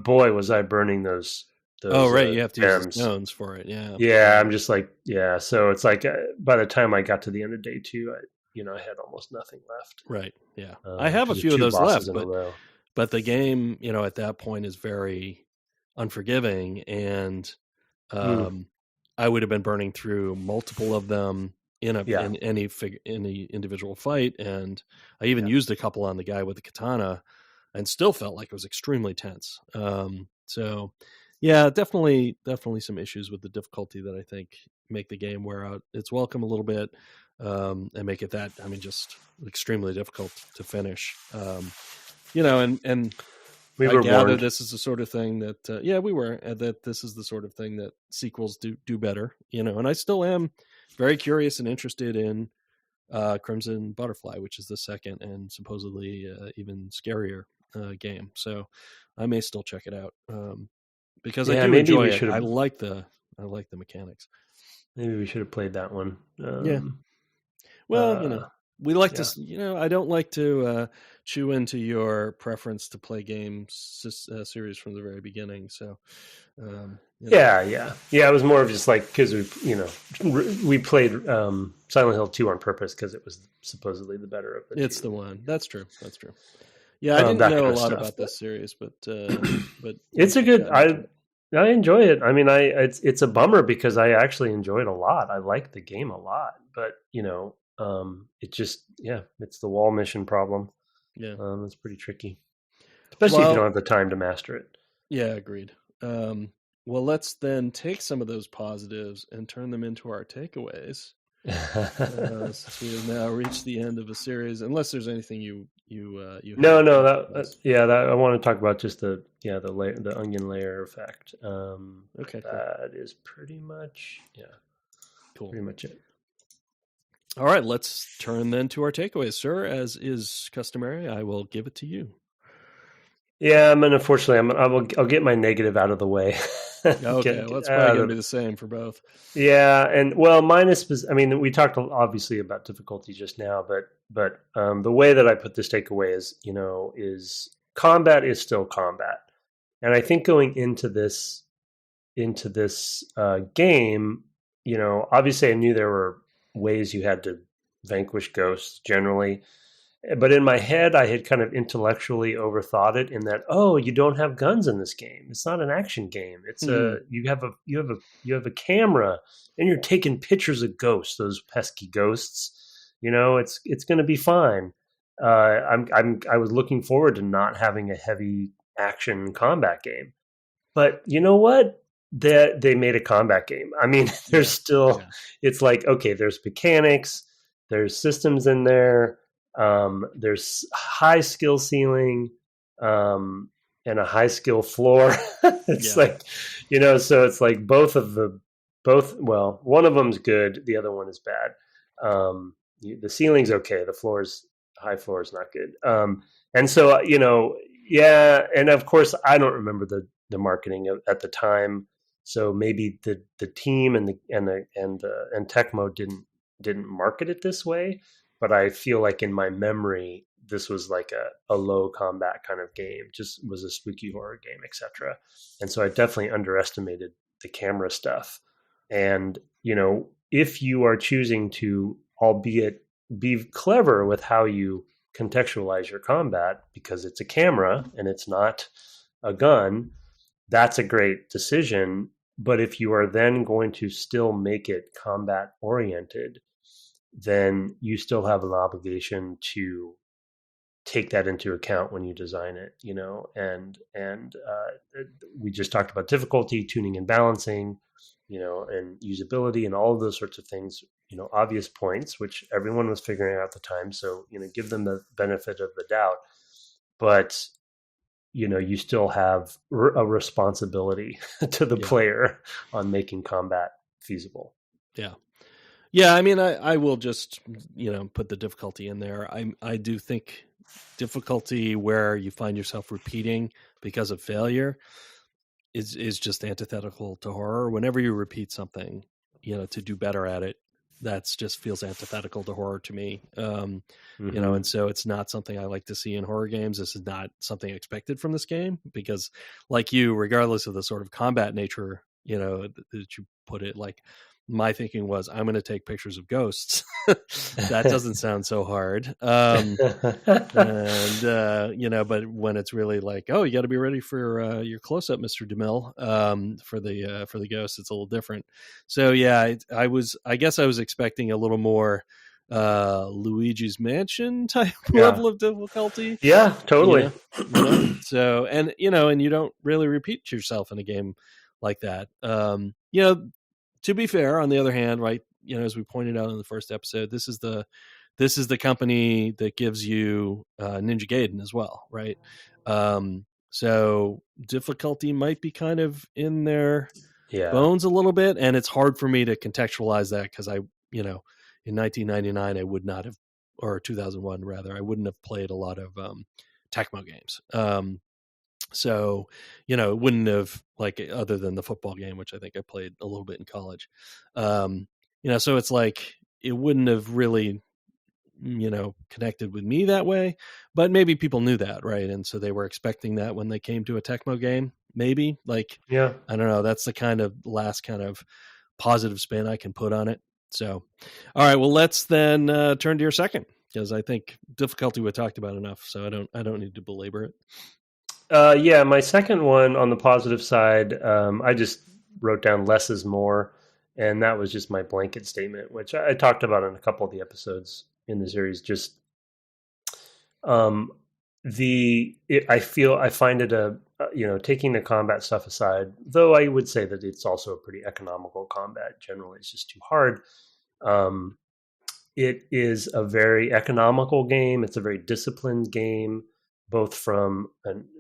boy, was I burning those. Oh right, you have to use the stones for it. Yeah. I'm just like, yeah. So it's like by the time I got to the end of day 2, I had almost nothing left. Right. Yeah, I have a few of those left, but the game, at that point is very unforgiving, and I would have been burning through multiple of them in any individual fight, and I even used a couple on the guy with the katana, and still felt like it was extremely tense. So, yeah, definitely some issues with the difficulty that I think make the game wear out its welcome a little bit, and make it that just extremely difficult to finish. And we I gather warned. this is the sort of thing that that this is the sort of thing that sequels do better, and I still am very curious and interested in Crimson Butterfly, which is the second and supposedly even scarier game. So I may still check it out, because I do enjoy it. I like the mechanics. Maybe we should have played that one. Well, we like to, I don't like to chew into your preference to play games series from the very beginning. So, yeah. It was more of just like, because we played Silent Hill 2 on purpose because it was supposedly the better of the two. It's the one. That's true. Yeah, I didn't know a lot about this series, but it's a good. I enjoy it. I mean, it's a bummer because I actually enjoy it a lot. I like the game a lot, but it just it's the wall mission problem. Yeah, it's pretty tricky, especially if you don't have the time to master it. Yeah, agreed. Well, let's then take some of those positives and turn them into our takeaways. Since we have now reached the end of a series, unless there's anything you no, I want to talk about just the onion layer effect. Okay, that is pretty much cool. Pretty much it. All right, let's turn then to our takeaways, sir. As is customary, I will give it to you. Yeah, unfortunately, I'll get my negative out of the way. Okay, well, it's probably going to be the same for both. Yeah, and well, mine is. I mean, we talked obviously about difficulty just now, but the way that I put this takeaway is combat is still combat, and I think going into this game, obviously I knew there were ways you had to vanquish ghosts generally. But in my head, I had kind of intellectually overthought it in that, you don't have guns in this game. It's not an action game. It's you have a camera and you're taking pictures of ghosts, those pesky ghosts. It's going to be fine. I was looking forward to not having a heavy action combat game, but you know what? They made a combat game. I mean, there's still. Yeah. It's like, okay, there's mechanics, there's systems in there. There's high skill ceiling, and a high skill floor. It's like, so it's like one of them's good. The other one is bad. The ceiling's okay. The high floor is not good. And so, and of course I don't remember the marketing at the time. So maybe the team and Tecmo didn't market it this way. But I feel like in my memory, this was like a low combat kind of game, just was a spooky horror game, etc. And so I definitely underestimated the camera stuff. And, if you are choosing to, albeit be clever with how you contextualize your combat, because it's a camera and it's not a gun, that's a great decision. But if you are then going to still make it combat oriented, then you still have an obligation to take that into account when you design it, and we just talked about difficulty, tuning and balancing, and usability and all of those sorts of things, obvious points, which everyone was figuring out at the time. So, give them the benefit of the doubt, but you still have a responsibility to the player on making combat feasible. Yeah. Yeah, I mean, I will just, put the difficulty in there. I do think difficulty where you find yourself repeating because of failure is just antithetical to horror. Whenever you repeat something, to do better at it, that's just feels antithetical to horror to me. And so it's not something I like to see in horror games. This is not something expected from this game because, like you, regardless of the sort of combat nature, that you put it, like, my thinking was, I'm going to take pictures of ghosts. That doesn't sound so hard. And, but when it's really like, you got to be ready for your close-up, Mr. DeMille, for the ghosts, it's a little different. So, yeah, I guess I was expecting a little more Luigi's Mansion type level of difficulty. Yeah, totally. So, and you don't really repeat yourself in a game like that. To be fair, on the other hand, right, as we pointed out in the first episode, this is the company that gives you Ninja Gaiden as well, right? So difficulty might be kind of in their bones a little bit, and it's hard for me to contextualize that because in 1999 I would not have, or 2001 rather, I wouldn't have played a lot of Tecmo games. So, it wouldn't have, like, other than the football game, which I think I played a little bit in college. So it's like, it wouldn't have really connected with me that way, but maybe people knew that, right? And so they were expecting that when they came to a Tecmo game, maybe. Like, yeah, I don't know. That's the kind of last kind of positive spin I can put on it. So, all right, well, let's then turn to your second, because I think difficulty we talked about enough, so I don't need to belabor it. Yeah, my second one on the positive side, I just wrote down less is more, and that was just my blanket statement, which I talked about in a couple of the episodes in the series. Just I find it taking the combat stuff aside, though I would say that it's also a pretty economical combat. Generally, it's just too hard. It is a very economical game. It's a very disciplined game, both from,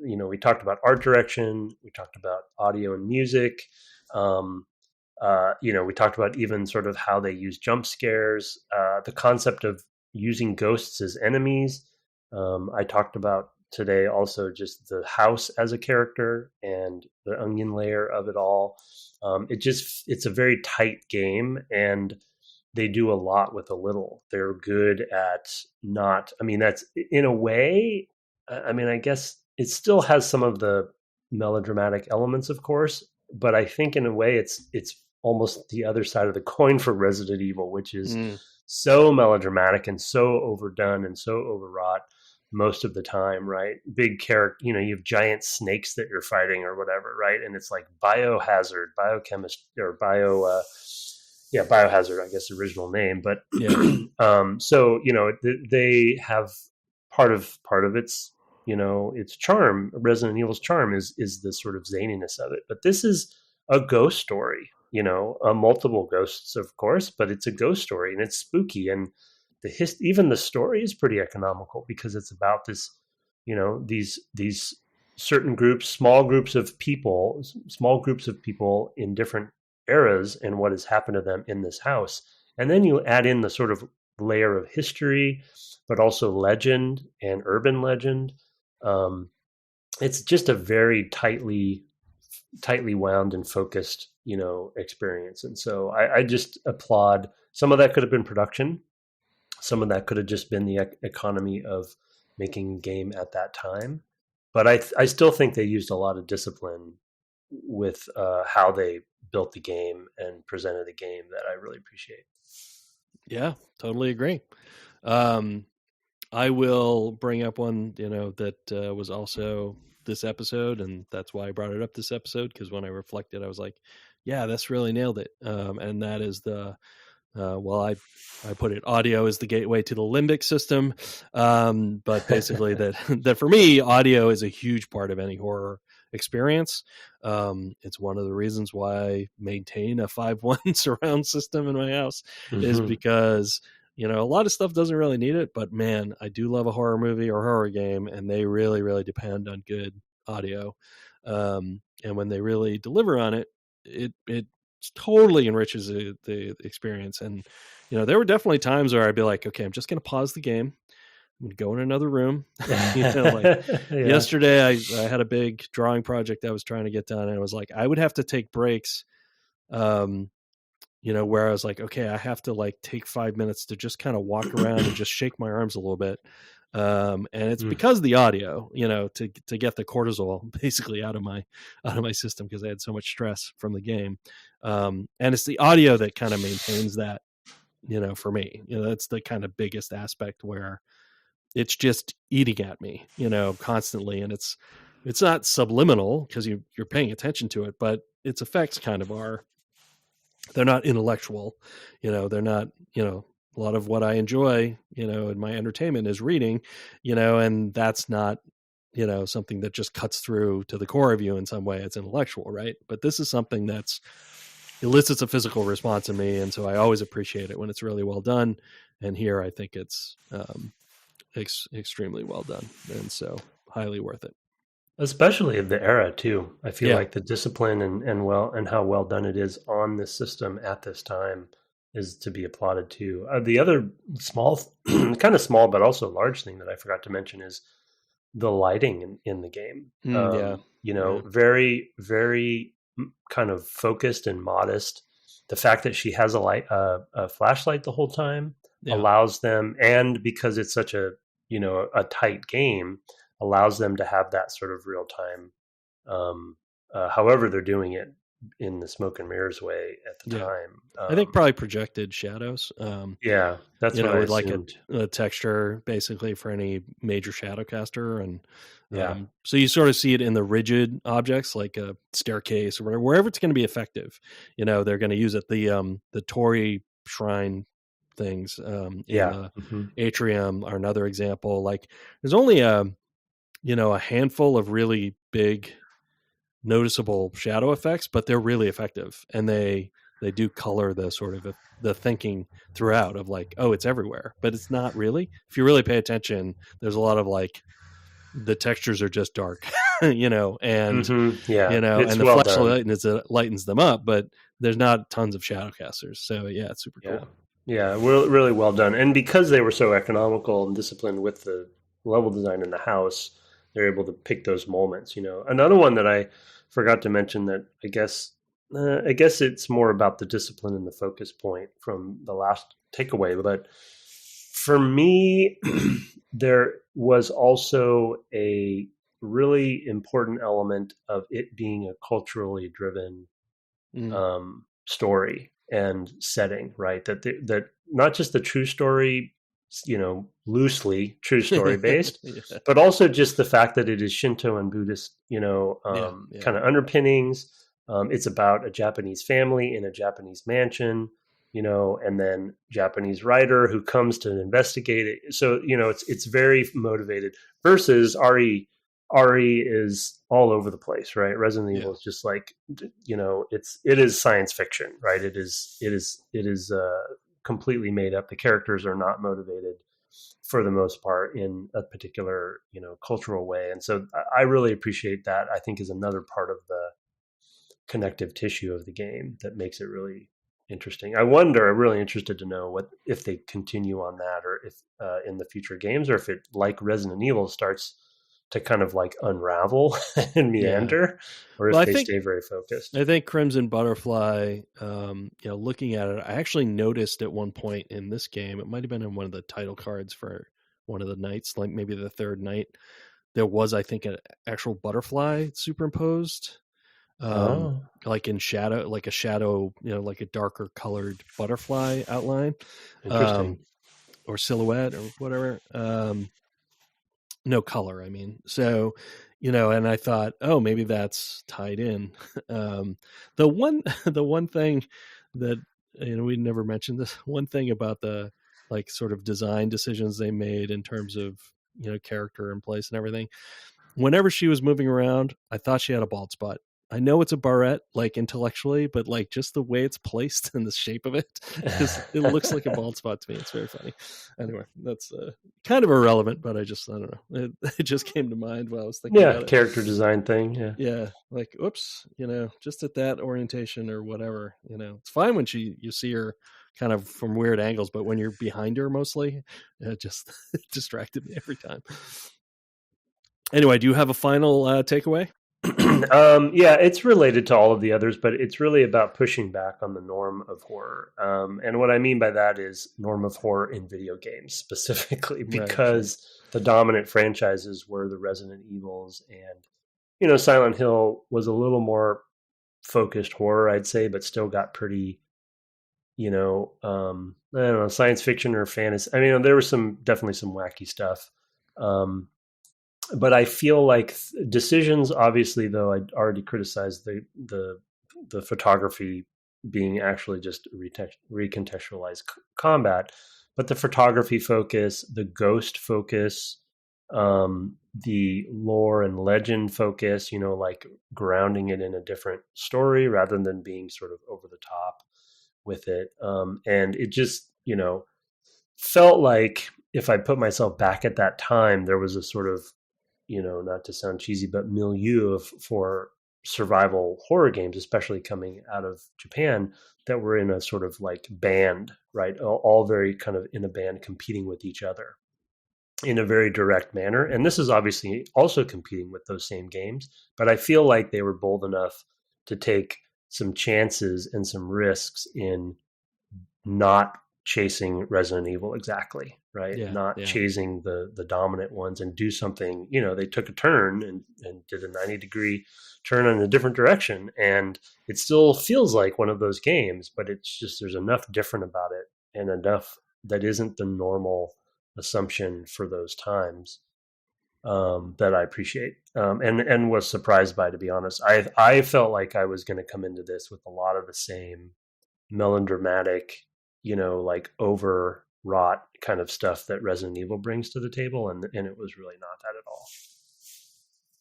we talked about art direction, we talked about audio and music. We talked about even sort of how they use jump scares, the concept of using ghosts as enemies. I talked about today also just the house as a character and the onion layer of it all. It's a very tight game, and they do a lot with a little. They're good at that's in a way, I guess it still has some of the melodramatic elements, of course, but I think in a way it's almost the other side of the coin for Resident Evil, which is so melodramatic and so overdone and so overwrought most of the time, right? Big character, you have giant snakes that you're fighting or whatever, right? And it's like biohazard, biochemist, or biohazard, I guess, original name. But so they have part of its its charm. Resident Evil's charm is the sort of zaniness of it. But this is a ghost story, multiple ghosts, of course, but it's a ghost story and it's spooky, and even the story is pretty economical because it's about this, these certain groups, small groups of people in different eras and what has happened to them in this house. And then you add in the sort of layer of history, but also legend and urban legend. It's just a very tightly wound and focused, experience. And so I just applaud. Some of that could have been production. Some of that could have just been the economy of making a game at that time. But I still think they used a lot of discipline with how they built the game and presented the game that I really appreciate. Yeah, totally agree. I will bring up one, that was also this episode, and that's why I brought it up this episode, because when I reflected, I was like, yeah, that's really nailed it. And that is I put it, audio is the gateway to the limbic system. But basically that for me, audio is a huge part of any horror experience. It's one of the reasons why I maintain a 5.1 surround system in my house, is because, a lot of stuff doesn't really need it, but man, I do love a horror movie or horror game, and they really, really depend on good audio. And when they really deliver on it, it totally enriches the experience. And there were definitely times where I'd be like, okay, I'm just going to pause the game, I'm going to go in another room. Yesterday I had a big drawing project I was trying to get done, and I was like, I would have to take breaks, where I was like, okay, I have to take 5 minutes to just kind of walk around and just shake my arms a little bit. And it's because of the audio, to get the cortisol basically out of my system, because I had so much stress from the game. And it's the audio that kind of maintains that, for me, that's the kind of biggest aspect, where it's just eating at me, constantly. And it's not subliminal because you're paying attention to it, but its effects kind of are. They're not intellectual, they're not, a lot of what I enjoy, in my entertainment is reading, and that's not, something that just cuts through to the core of you in some way. It's intellectual, right? But this is something that's elicits a physical response in me. And so I always appreciate it when it's really well done. And here I think it's extremely well done. And so highly worth it. Especially of the era too. I feel like the discipline and how well done it is on this system at this time is to be applauded too. The other small, kind of small, but also large thing that I forgot to mention is the lighting in the game. Very, very kind of focused and modest. The fact that she has a flashlight the whole time, allows them, and because it's such a, a tight game, allows them to have that sort of real time, however they're doing it in the smoke and mirrors way at the time. I think probably projected shadows. That's what I with assumed. like a texture basically for any major shadow caster. And so you sort of see it in the rigid objects like a staircase or wherever it's going to be effective. They're going to use it. The Torii shrine things in the atrium are another example. Like there's only a handful of really big noticeable shadow effects, but they're really effective, and they do color the sort of the thinking throughout of like, oh, it's everywhere, but it's not really. If you really pay attention, there's a lot of like the textures are just dark, and and the flesh lightens them up, but there's not tons of shadow casters. So it's super cool. Yeah, really well done. And because they were so economical and disciplined with the level design in the house, they're able to pick those moments. Another one that I forgot to mention that I guess it's more about the discipline and the focus point from the last takeaway. But for me, there was also a really important element of it being a culturally driven story and setting, right? That not just the true story, loosely true story based, but also just the fact that it is Shinto and Buddhist, kind of underpinnings. It's about a Japanese family in a Japanese mansion, and then Japanese writer who comes to investigate it. So, it's very motivated versus Ari is all over the place, right? Resident Evil is just like, it is science fiction, right? It is completely made up. The characters are not motivated for the most part in a particular, cultural way. And so I really appreciate that. I think is another part of the connective tissue of the game that makes it really interesting. I'm really interested to know if they continue on that, or if in the future games, or if it, like Resident Evil, starts to kind of like unravel and meander, or if they stay very focused. I think Crimson Butterfly, looking at it, I actually noticed at one point in this game, it might have been in one of the title cards for one of the nights, like maybe the third night, there was, I think, an actual butterfly superimposed, like in shadow, like a shadow, like a darker colored butterfly outline, or silhouette or whatever. No color, I mean. So, and I thought, oh, maybe that's tied in. The one thing that, we never mentioned this, one thing about the like sort of design decisions they made in terms of, character and place and everything. Whenever she was moving around, I thought she had a bald spot. I know it's a barrette, like intellectually, but like just the way it's placed and the shape of it, it looks like a bald spot to me. It's very funny. Anyway, that's kind of irrelevant, but I don't know. It just came to mind while I was thinking about it. Character design thing. Yeah. Like, oops, just at that orientation or whatever, it's fine when you see her kind of from weird angles, but when you're behind her mostly, it just distracted me every time. Anyway, do you have a final takeaway? It's related to all of the others, but it's really about pushing back on the norm of horror. And what I mean by that is norm of horror in video games specifically, because the dominant franchises were the Resident Evils, and, Silent Hill was a little more focused horror, I'd say, but still got pretty, I don't know, science fiction or fantasy. I mean, there was definitely some wacky stuff. But I feel like decisions, obviously, though, I'd already criticized the photography being actually just recontextualized combat, but the photography focus, the ghost focus, the lore and legend focus, like grounding it in a different story rather than being sort of over the top with it. And it just, felt like if I put myself back at that time, there was a sort of, not to sound cheesy, but milieu for survival horror games, especially coming out of Japan, that were in a sort of like band, right? All very kind of in a band competing with each other in a very direct manner. And this is obviously also competing with those same games, but I feel like they were bold enough to take some chances and some risks in not chasing Resident Evil exactly, right? Yeah, Not yeah. chasing the dominant ones and do something, you know, they took a turn and did a 90-degree turn in a different direction. And it still feels like one of those games, but it's just, there's enough different about it and enough that isn't the normal assumption for those times that I appreciate and was surprised by, to be honest. I felt like I was going to come into this with a lot of the same melodramatic, you know, like overwrought kind of stuff that Resident Evil brings to the table, and it was really not that at all.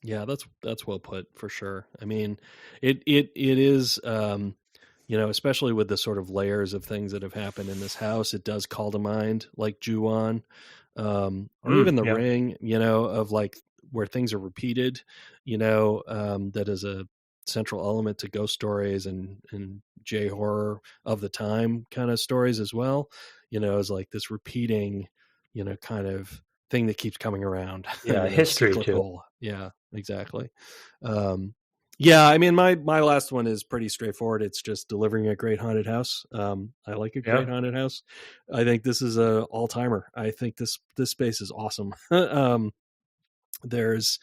Yeah, that's well put, for sure. I mean, it is, you know, especially with the sort of layers of things that have happened in this house, it does call to mind like Ju-on, or even The Yeah. Ring, you know, of like where things are repeated, you know, that is a central element to ghost stories and J horror of the time kind of stories as well. You know, is like this repeating, you know, kind of thing that keeps coming around. Yeah, You know, history too. cyclical. Yeah, exactly. Yeah, I mean, my last one is pretty straightforward. It's just delivering a great haunted house. I like a great haunted house. I think this is a all timer. I think this space is awesome. There's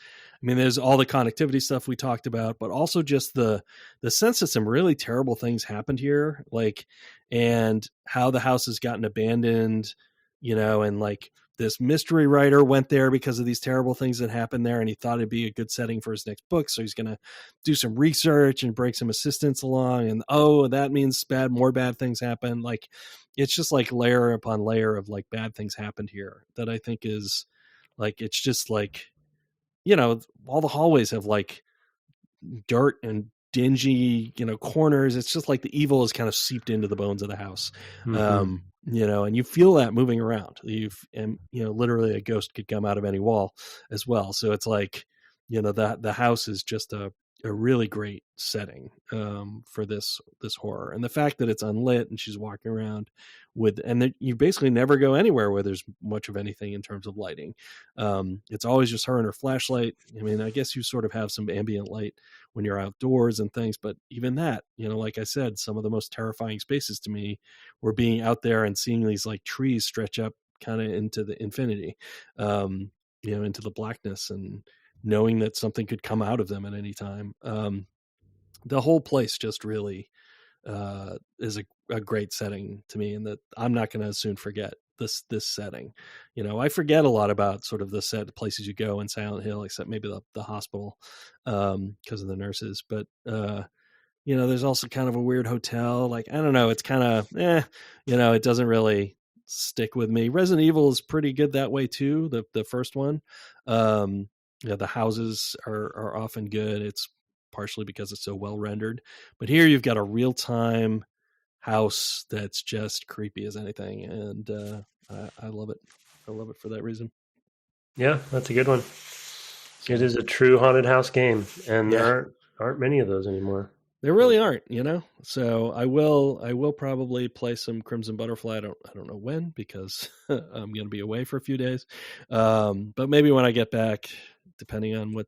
all the connectivity stuff we talked about, but also just the sense that some really terrible things happened here, like, and how the house has gotten abandoned, you know, and like this mystery writer went there because of these terrible things that happened there, and he thought it'd be a good setting for his next book, so he's going to do some research and bring some assistants along, and that means more bad things happen. Like, it's just like layer upon layer of like bad things happened here that I think is like, it's just like, you know, all the hallways have like dirt and dingy, you know, corners. It's just like the evil is kind of seeped into the bones of the house. Mm-hmm. You know, and you feel that moving around. And you know, literally a ghost could come out of any wall as well. So it's like, you know, that the house is just a really great setting for this horror, and the fact that it's unlit and she's walking around with, and that you basically never go anywhere where there's much of anything in terms of lighting. It's always just her and her flashlight. I mean, I guess you sort of have some ambient light when you're outdoors and things, but even that, you know, like I said, some of the most terrifying spaces to me were being out there and seeing these like trees stretch up kind of into the infinity, you know, into the blackness, and knowing that something could come out of them at any time. The whole place just really is a great setting to me, and that I'm not going to soon forget this setting. You know, I forget a lot about sort of the places you go in Silent Hill, except maybe the hospital because of the nurses. But you know, there's also kind of a weird hotel. Like, I don't know, it's kind of you know, it doesn't really stick with me. Resident Evil is pretty good that way too. The first one. Yeah, the houses are often good. It's partially because it's so well rendered, but here you've got a real time house that's just creepy as anything, and I love it. I love it for that reason. Yeah, that's a good one. It is a true haunted house game, and there aren't many of those anymore. There really aren't, you know. So I will probably play some Crimson Butterfly. I don't know when, because I'm going to be away for a few days. But maybe when I get back, depending on what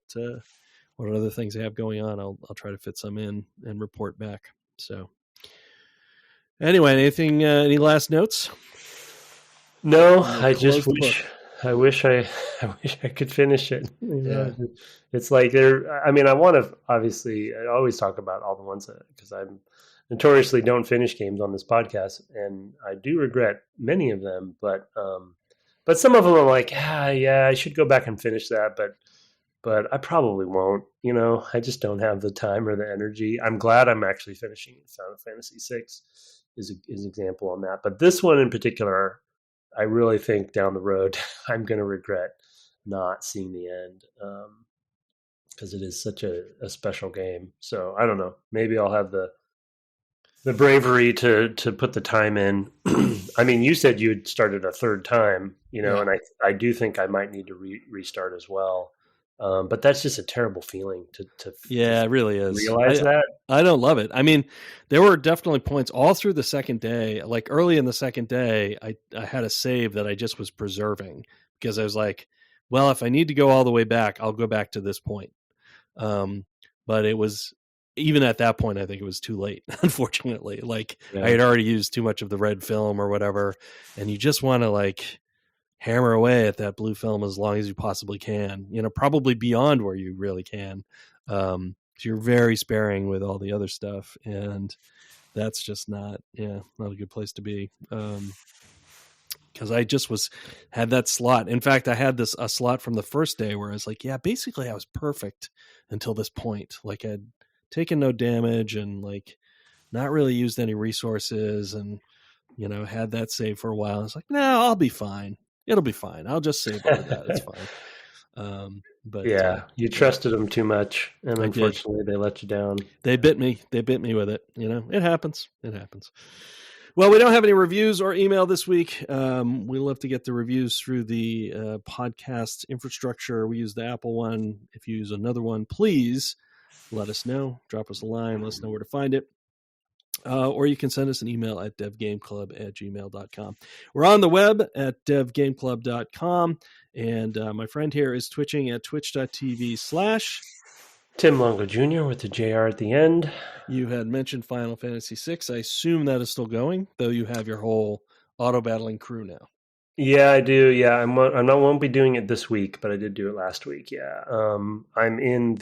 other things I have going on, I'll try to fit some in and report back. So anyway, any last notes? No, I just wish I wish I could finish it. You know? Yeah. It's like I mean, I want to, obviously, I always talk about all the ones because I'm notoriously don't finish games on this podcast, and I do regret many of them, but some of them are like, yeah, I should go back and finish that, but I probably won't. You know, I just don't have the time or the energy. I'm glad I'm actually finishing Final Fantasy VI is an example on that, but this one in particular, I really think down the road I'm going to regret not seeing the end because it is such a special game. So I don't know. Maybe I'll have the bravery to put the time in. I mean, you said you'd started a third time, you know, and I do think I might need to restart as well. But that's just a terrible feeling to it really is. Realize that. I don't love it. I mean, there were definitely points all through the second day, like early in the second day, I had a save that I just was preserving because I was like, well, if I need to go all the way back, I'll go back to this point. But it was even at that point, I think it was too late, unfortunately. Like, I had already used too much of the red film or whatever, and you just want to like hammer away at that blue film as long as you possibly can, probably beyond where you really can. So you're very sparing with all the other stuff, and that's just not a good place to be. Because I just had that slot. In fact, I had a slot from the first day where I was like, basically I was perfect until this point. Like, I'd taken no damage and like not really used any resources, and had that save for a while. I was like, no, I'll be fine. It'll be fine. I'll just save over that. It's fine. But you trusted them too much, and unfortunately they let you down. They bit me with it. It happens. Well, we don't have any reviews or email this week. We love to get the reviews through the podcast infrastructure. We use the Apple one. If you use another one, please let us know. Drop us a line. Let us know where to find it. Or you can send us an email at devgameclub@gmail.com. We're on the web at devgameclub.com. And my friend here is twitching at twitch.tv/ Tim Longo Jr. with the JR at the end. You had mentioned Final Fantasy VI. I assume that is still going, though you have your whole auto-battling crew now. Yeah, I do. Yeah, I won't be doing it this week, but I did do it last week. Yeah. I'm in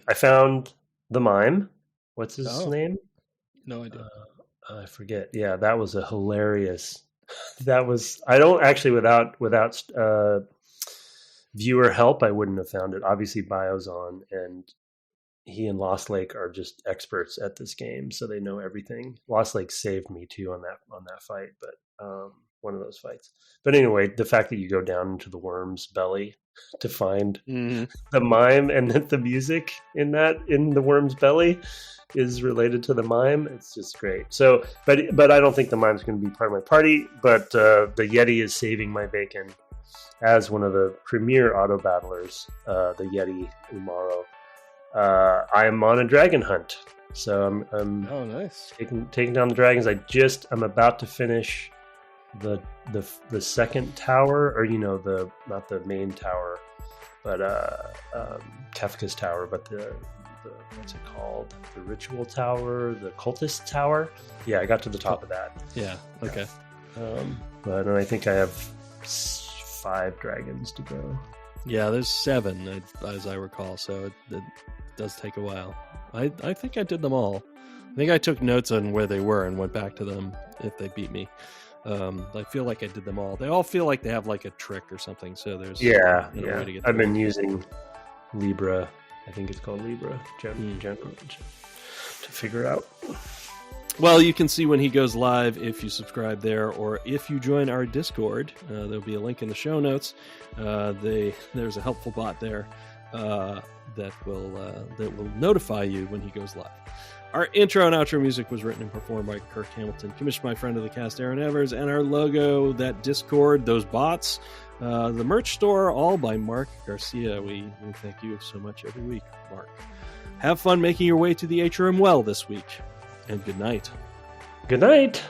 I found the mime. What's his name? No idea. I forget. Yeah, that was a hilarious. I don't actually, without viewer help, I wouldn't have found it. Obviously, Biozon and he and Lost Lake are just experts at this game, so they know everything. Lost Lake saved me too on that fight, but one of those fights. But anyway, the fact that you go down into the worm's belly to find the mime, and that the music in the worm's belly is related to the mime, it's just great. So, but I don't think the mime's going to be part of my party. But the Yeti is saving my bacon as one of the premier auto battlers. The Yeti Umaro. I am on a dragon hunt, so I'm nice, taking down the dragons. I'm about to finish the second tower, or not the main tower, but Kefka's tower, but the what's it called? The ritual tower, the cultist tower. Yeah, I got to the top of that. Yeah. Okay. But I think I have 5 dragons to go. Yeah, there's 7 as I recall, so it does take a while. I think I did them all. I think I took notes on where they were and went back to them if they beat me. I feel like I did them all. They all feel like they have like a trick or something, so there's a way to get I've been using Libra. I think it's called Libra general to figure out. Well, you can see when he goes live if you subscribe there, or if you join our Discord. There'll be a link in the show notes. There's a helpful bot there that will notify you when he goes live. Our intro and outro music was written and performed by Kirk Hamilton, commissioned by friend of the cast Aaron Evers, and our logo, that Discord, those bots, the merch store, all by Mark Garcia. We thank you so much every week, Mark. Have fun making your way to the atrium well this week, and good night. Good night.